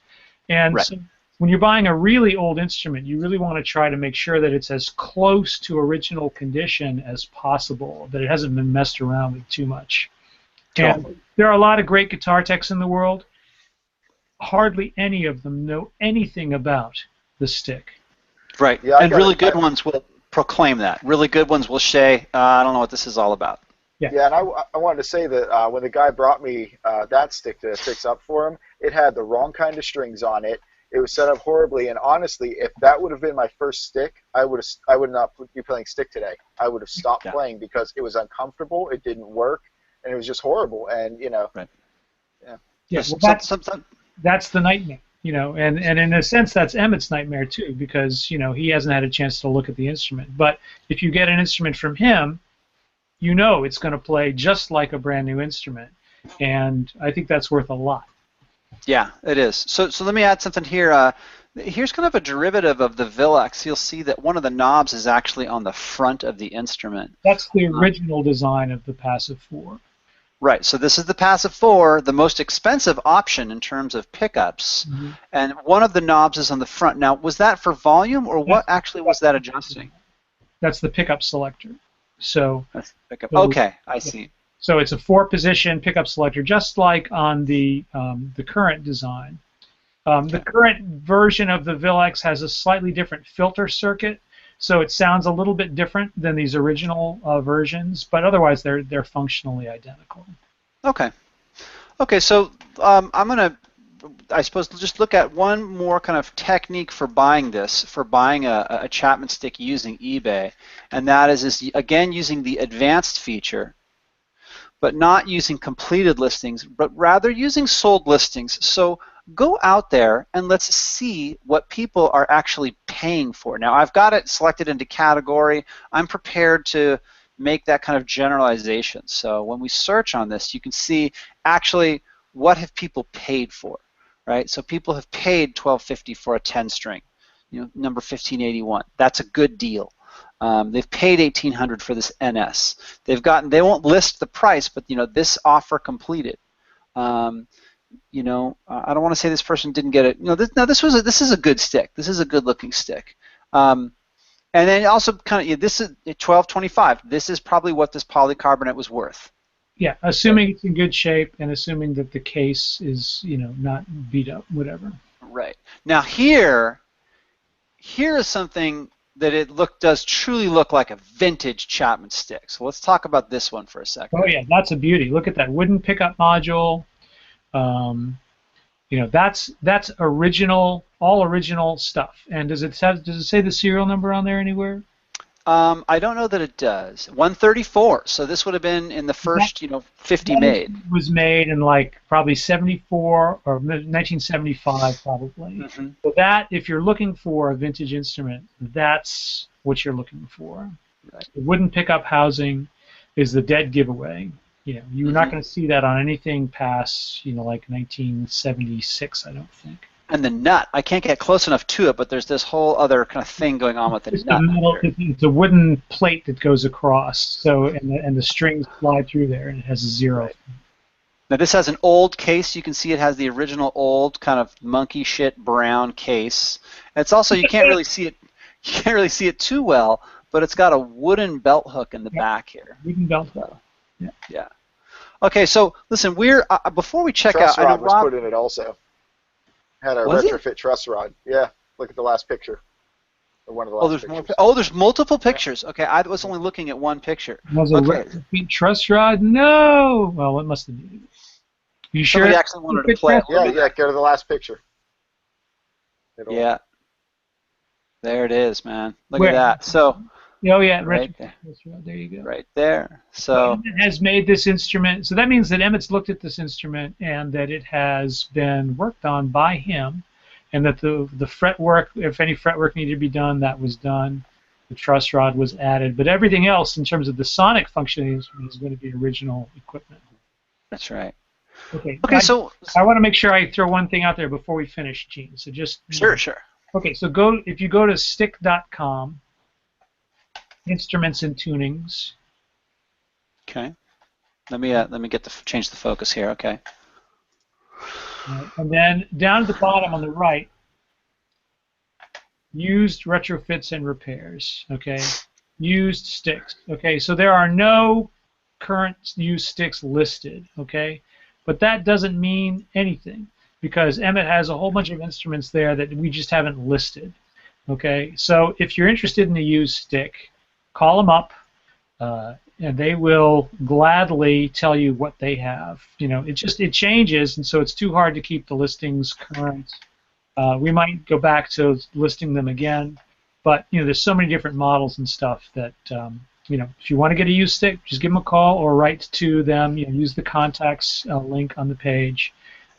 and right. So when you're buying a really old instrument, you really want to try to make sure that it's as close to original condition as possible, that it hasn't been messed around with too much. And there are a lot of great guitar techs in the world, hardly any of them know anything about the stick. Right. Yeah, and really good ones will proclaim that. Really good ones will say, I don't know what this is all about. Yeah, and I wanted to say that when the guy brought me that stick to fix up for him, it had the wrong kind of strings on it. It was set up horribly, and honestly, if that would have been my first stick, I would not be playing stick today. I would have stopped playing because it was uncomfortable, it didn't work, and it was just horrible. And right. Yeah, well, that's the nightmare, and in a sense that's Emmett's nightmare too, because he hasn't had a chance to look at the instrument. But if you get an instrument from him, it's going to play just like a brand new instrument, and I think that's worth a lot. Yeah, it is. So let me add something here. Here's kind of a derivative of the Villex. You'll see that one of the knobs is actually on the front of the instrument. That's the original design of the Passive 4. Right, so this is the Passive 4, the most expensive option in terms of pickups, and one of the knobs is on the front. Now, was that for volume, or what actually was that adjusting? That's the pickup selector. So that's the pickup. Okay, I see. So it's a 4-position pickup selector, just like on the current design. The current version of the Villex has a slightly different filter circuit, so it sounds a little bit different than these original versions, but otherwise they're functionally identical. Okay. Okay, so I'm going to, I suppose, just look at one more kind of technique for buying this, for buying a Chapman Stick using eBay, and that is again using the advanced feature, but not using completed listings, but rather using sold listings. So go out there and let's see what people are actually paying for. Now, I've got it selected into category. I'm prepared to make that kind of generalization. So when we search on this, you can see actually what have people paid for, right? So people have paid $12.50 for a 10-string, number 1581. That's a good deal. They've paid $1,800 for this NS. They won't list the price, but this offer completed. I don't want to say this person didn't get it. This is a good stick. This is a good-looking stick. And then also kind of this is $12.25. This is probably what this polycarbonate was worth. Yeah, assuming it's in good shape and assuming that the case is not beat up, whatever. Right. Now here is something that does truly look like a vintage Chapman stick. So let's talk about this one for a second. Oh yeah, that's a beauty. Look at that wooden pickup module. That's original, all original stuff. And does it say the serial number on there anywhere? I don't know that it does. 134. So this would have been in the first, 50 made. It was made in probably 74 or 1975 probably. Mm-hmm. So that, if you're looking for a vintage instrument, that's what you're looking for. Right. The wooden pickup housing is the dead giveaway. You're not going to see that on anything past, like 1976, I don't think. And the nut, I can't get close enough to it, but there's this whole other kind of thing going on with the nut. It's a wooden plate that goes across, so and the strings slide through there, and it has a zero. Right. Now this has an old case. You can see it has the original old kind of monkey shit brown case. And it's also you can't really see it. You can't really see it too well, but it's got a wooden belt hook in the back here. Wooden belt hook. Yeah. Okay, so listen, we're before we check truss out. Rod was put in it also. Had a retrofit truss rod. Yeah, look at the last picture. Or one of the last pictures. There's multiple pictures. Okay, I was only looking at one picture. Was a retrofit truss rod? No. Well, it must have been. You sure? Somebody actually wanted to play. Yeah. Go to the last picture. Yeah. There it is, man. Look at that. So. Oh yeah, right there. There you go. Right there. So Emmett has made this instrument. So that means that Emmett's looked at this instrument and that it has been worked on by him, and that the fretwork, if any fretwork needed to be done, that was done. The truss rod was added, but everything else in terms of the sonic function of the instrument is going to be original equipment. That's right. Okay. So I want to make sure I throw one thing out there before we finish, Gene. So just sure. Okay. So if you go to stick.com. Instruments and tunings. Okay. Let me change the focus here. Okay. And then down at the bottom on the right, used retrofits and repairs. Okay. Used sticks. Okay. So there are no current used sticks listed. Okay. But that doesn't mean anything. because Emmett has a whole bunch of instruments there that we just haven't listed. Okay, so if you're interested in a used stick, call them up, and they will gladly tell you what they have. It changes, and so it's too hard to keep the listings current. We might go back to listing them again, but there's so many different models and stuff that if you want to get a used stick, just give them a call or write to them. Use the contacts link on the page,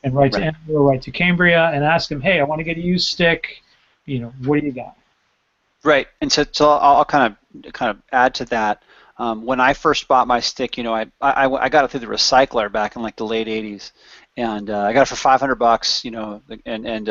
and write to Emmett or write to Cambria and ask them, hey, I want to get a used stick. What do you got? Right, and so I'll kind of add to that. When I first bought my stick, I got it through the recycler back in like the late '80s, and I got it for $500. And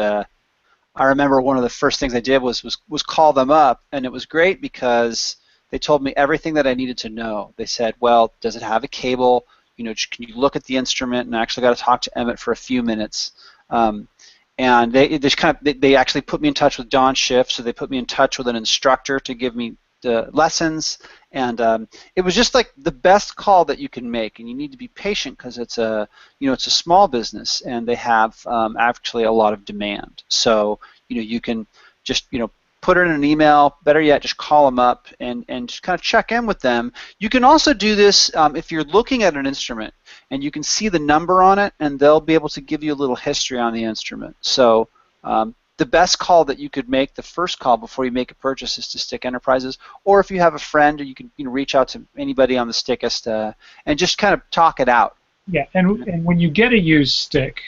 I remember one of the first things I did was call them up, and it was great because they told me everything that I needed to know. They said, well, does it have a cable? Can you look at the instrument? And I actually got to talk to Emmett for a few minutes. And they actually put me in touch with Don Schiff, so they put me in touch with an instructor to give me the lessons, and it was just like the best call that you can make. And you need to be patient because it's a small business, and they have actually a lot of demand. So you can just put it in an email. Better yet, just call them up and just kind of check in with them. You can also do this if you're looking at an instrument and you can see the number on it, and they'll be able to give you a little history on the instrument. So the best call that you could make, the first call before you make a purchase, is to Stick Enterprises. Or if you have a friend, or you can reach out to anybody on the Stickist and just kind of talk it out. Yeah, and when you get a used stick,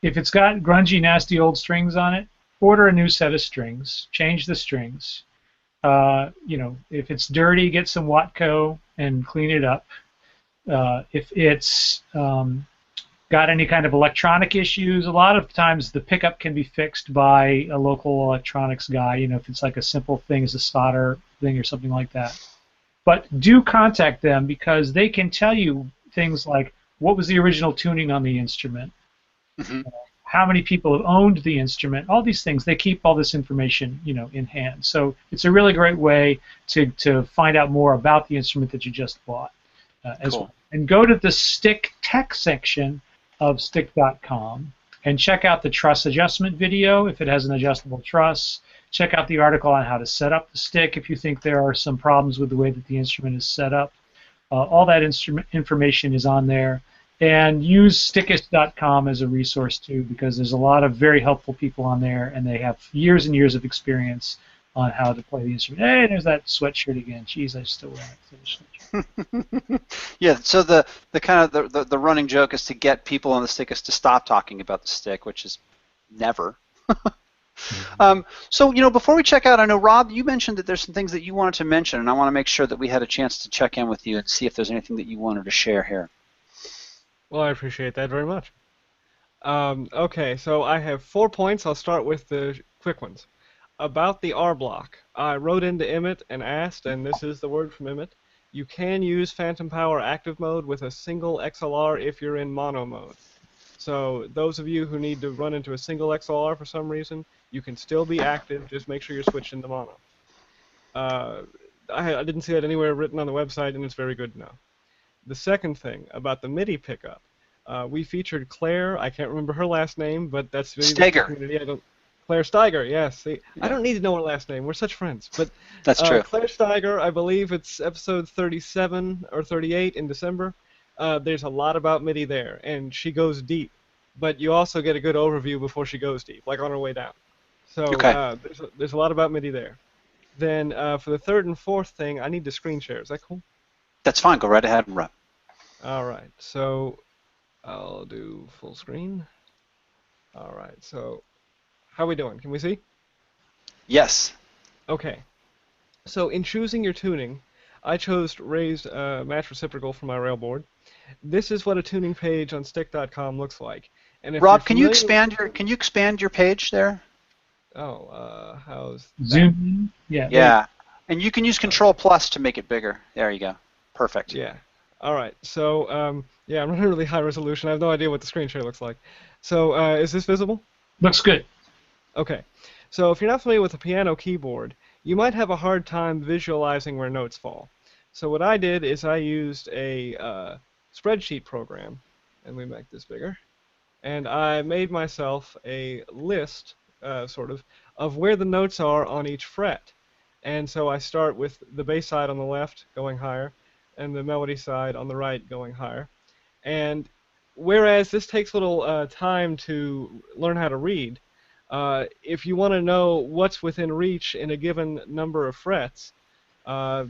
if it's got grungy, nasty old strings on it, order a new set of strings. Change the strings. If it's dirty, get some Watco and clean it up. If it's got any kind of electronic issues, a lot of times the pickup can be fixed by a local electronics guy, if it's like a simple thing as a solder thing or something like that. But do contact them, because they can tell you things like what was the original tuning on the instrument, how many people have owned the instrument, all these things. They keep all this information in hand. So it's a really great way to find out more about the instrument that you just bought. Cool. And go to the Stick Tech section of stick.com and check out the truss adjustment video if it has an adjustable truss. Check out the article on how to set up the stick if you think there are some problems with the way that the instrument is set up. All that information is on there. And use stickist.com as a resource too, because there's a lot of very helpful people on there, and they have years and years of experience on how to play the instrument. Hey, there's that sweatshirt again. Jeez, I still wear it. Yeah, so the kind of the running joke is to get people on the Stickist to stop talking about the stick, which is never. So before we check out, I know Rob, you mentioned that there's some things that you wanted to mention, and I want to make sure that we had a chance to check in with you and see if there's anything that you wanted to share here. Well, I appreciate that very much. Okay, so I have 4 points. I'll start with the quick ones. About the R block, I wrote into Emmett and asked, and this is the word from Emmett, you can use Phantom Power active mode with a single XLR if you're in mono mode. So those of you who need to run into a single XLR for some reason, you can still be active, just make sure you're switched into mono. I didn't see that anywhere written on the website, and it's very good to know. The second thing, about the MIDI pickup, we featured Claire, I can't remember her last name, but that's... Steger. Claire Steiger, yes. See, yeah. I don't need to know her last name. We're such friends. But that's true. Claire Steiger, I believe it's episode 37 or 38 in December. There's a lot about MIDI there, and she goes deep. But you also get a good overview before she goes deep, like on her way down. So there's a lot about MIDI there. Then for the third and fourth thing, I need to screen share. Is that cool? That's fine. Go right ahead and run. All right. So I'll do full screen. All right. So how are we doing? Can we see? Yes. Okay. So in choosing your tuning, I chose raised match reciprocal for my rail board. This is what a tuning page on stick.com looks like. And if Rob, can you expand your page there? Oh, how's that? Zoom. Yeah. Yeah. And you can use Control Plus to make it bigger. There you go. Perfect. Yeah. All right. So yeah, I'm running really high resolution. I have no idea what the screen share looks like. So is this visible? Looks good. Okay. So if you're not familiar with a piano keyboard, you might have a hard time visualizing where notes fall. So what I did is I used a spreadsheet program, and we make this bigger, and I made myself a list, sort of where the notes are on each fret. And so I start with the bass side on the left going higher, and the melody side on the right going higher. And whereas this takes a little time to learn how to read, if you want to know what's within reach in a given number of frets, uh,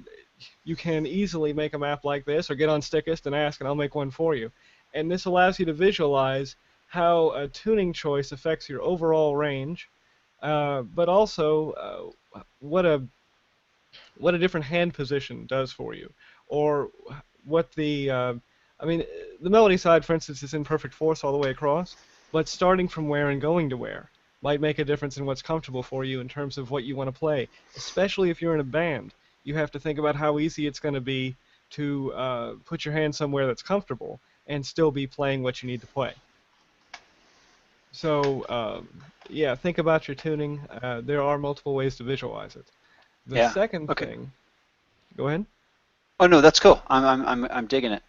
you can easily make a map like this, or get on Stickist and ask, and I'll make one for you. And this allows you to visualize how a tuning choice affects your overall range, but also what a different hand position does for you, or what I mean, the melody side, for instance, is in perfect fourths all the way across, but starting from where and going to where might make a difference in what's comfortable for you in terms of what you want to play, especially if you're in a band. You have to think about how easy it's going to be to put your hand somewhere that's comfortable and still be playing what you need to play. So, yeah, think about your tuning. There are multiple ways to visualize it. The second thing... Go ahead. Oh, no, that's cool. I'm digging it.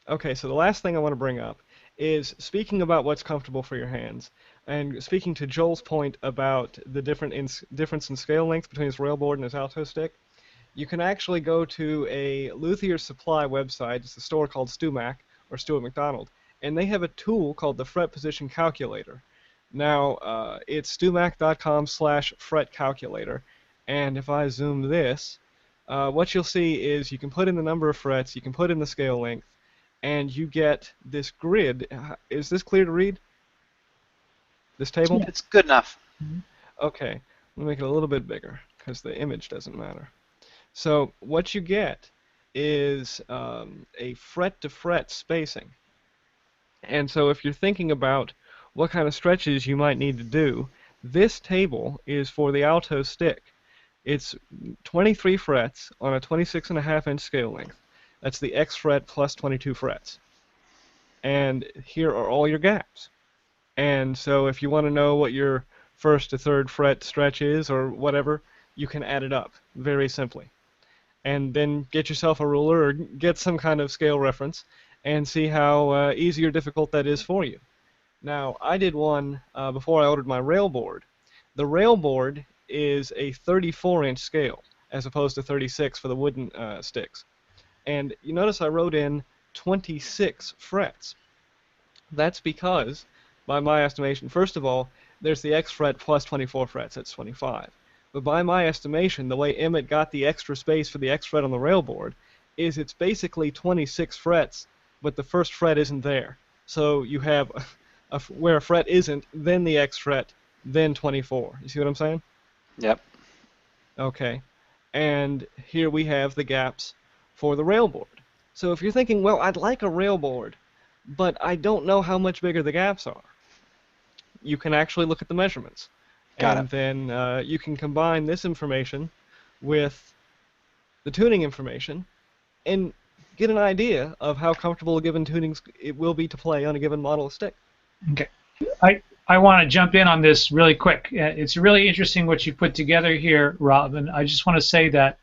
Okay, so the last thing I want to bring up is speaking about what's comfortable for your hands, and speaking to Joel's point about the difference in scale length between his railboard and his alto stick. You can actually go to a Luthier Supply website. It's a store called StuMac, or Stuart McDonald, and they have a tool called the Fret Position Calculator. Now, it's stumac.com/fret calculator, and if I zoom this, what you'll see is you can put in the number of frets, you can put in the scale length, and you get this grid. Is this clear to read? This table? It's good enough. Okay, let me make it a little bit bigger, because the image doesn't matter. So what you get is a fret-to-fret spacing. And so if you're thinking about what kind of stretches you might need to do, this table is for the alto stick. It's 23 frets on a 26.5-inch scale length. That's the X fret plus 22 frets. And here are all your gaps. And so if you want to know what your first to third fret stretch is, or whatever, you can add it up very simply. And then get yourself a ruler or get some kind of scale reference and see how easy or difficult that is for you. Now, I did one before I ordered my railboard. The railboard is a 34-inch scale as opposed to 36 for the wooden sticks. And you notice I wrote in 26 frets. That's because, by my estimation, first of all, there's the X fret plus 24 frets, that's 25. But by my estimation, the way Emmett got the extra space for the X fret on the railboard is it's basically 26 frets, but the first fret isn't there. So you have where a fret isn't, then the X fret, then 24. You see what I'm saying? Yep. Okay. And here we have the gaps for the railboard. So if you're thinking, well, I'd like a railboard, but I don't know how much bigger the gaps are, you can actually look at the measurements. And then you can combine this information with the tuning information and get an idea of how comfortable a given tuning it will be to play on a given model of stick. Okay. I want to jump in on this really quick. It's really interesting what you put together here, Rob, and I just want to say that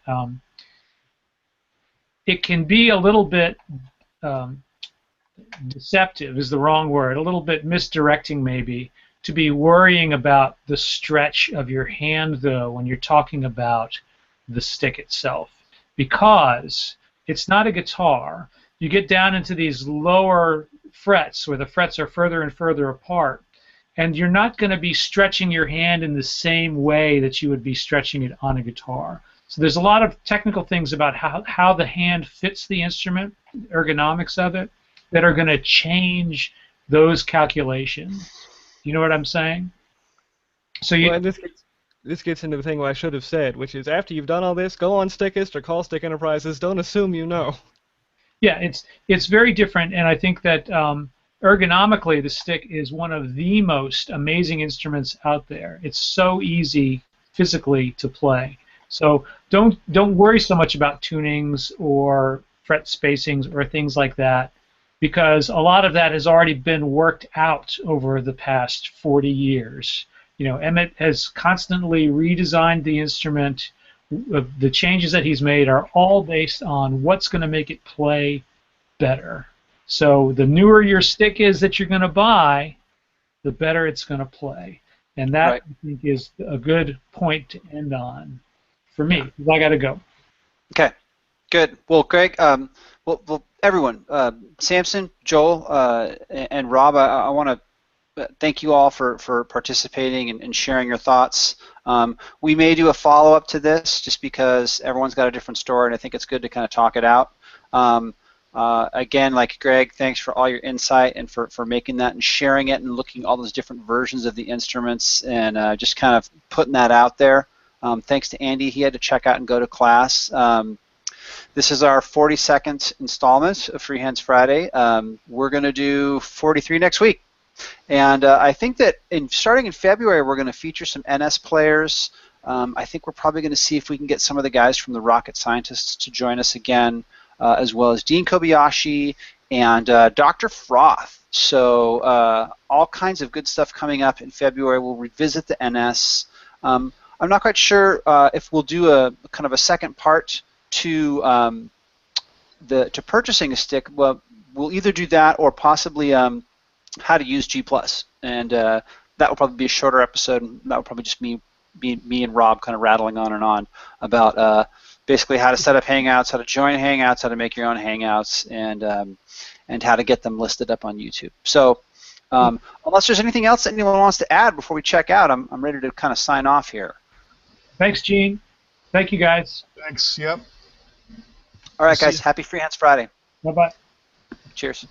it can be a little bit deceptive is the wrong word, a little bit misdirecting maybe, to be worrying about the stretch of your hand, though, when you're talking about the stick itself, because it's not a guitar. You get down into these lower frets where the frets are further and further apart, and you're not going to be stretching your hand in the same way that you would be stretching it on a guitar. So there's a lot of technical things about how the hand fits the instrument, ergonomics of it, that are going to change those calculations. You know what I'm saying? So well, this gets into the thing what I should have said, which is after you've done all this, go on Stickist or call Stick Enterprises. Don't assume you know. Yeah, it's very different, and I think that ergonomically the stick is one of the most amazing instruments out there. It's so easy physically to play. So don't worry so much about tunings or fret spacings or things like that, because a lot of that has already been worked out over the past 40 years. You know, Emmett has constantly redesigned the instrument. The changes that he's made are all based on what's going to make it play better. So the newer your stick is that you're going to buy, the better it's going to play. And that, Right. I think, is a good point to end on for me, because I got to go. Okay, good. Well, Greg, well, everyone, Samson, Joel, and Rob, I want to thank you all for participating and sharing your thoughts. We may do a follow-up to this just because everyone's got a different story, and I think it's good to kind of talk it out. Again, like Greg, thanks for all your insight and for making that and sharing it and looking at all those different versions of the instruments and just kind of putting that out there. Thanks to Andy. He had to check out and go to class. This is our 42nd installment of Freehands Friday. We're going to do 43 next week. And I think that starting in February, we're going to feature some NS players. I think we're probably going to see if we can get some of the guys from the Rocket Scientists to join us again, as well as Dean Kobayashi and Dr. Froth. So all kinds of good stuff coming up in February. We'll revisit the NS. I'm not quite sure if we'll do a kind of a second part to purchasing a stick. Well, we'll either do that or possibly how to use G+. And that will probably be a shorter episode. And that will probably just me and Rob kind of rattling on and on about basically how to set up Hangouts, how to join Hangouts, how to make your own Hangouts, and how to get them listed up on YouTube. So unless there's anything else that anyone wants to add before we check out, I'm ready to kind of sign off here. Thanks, Gene. Thank you, guys. Thanks. Yep. All right, guys. Happy Freehands Friday. Bye-bye. Cheers.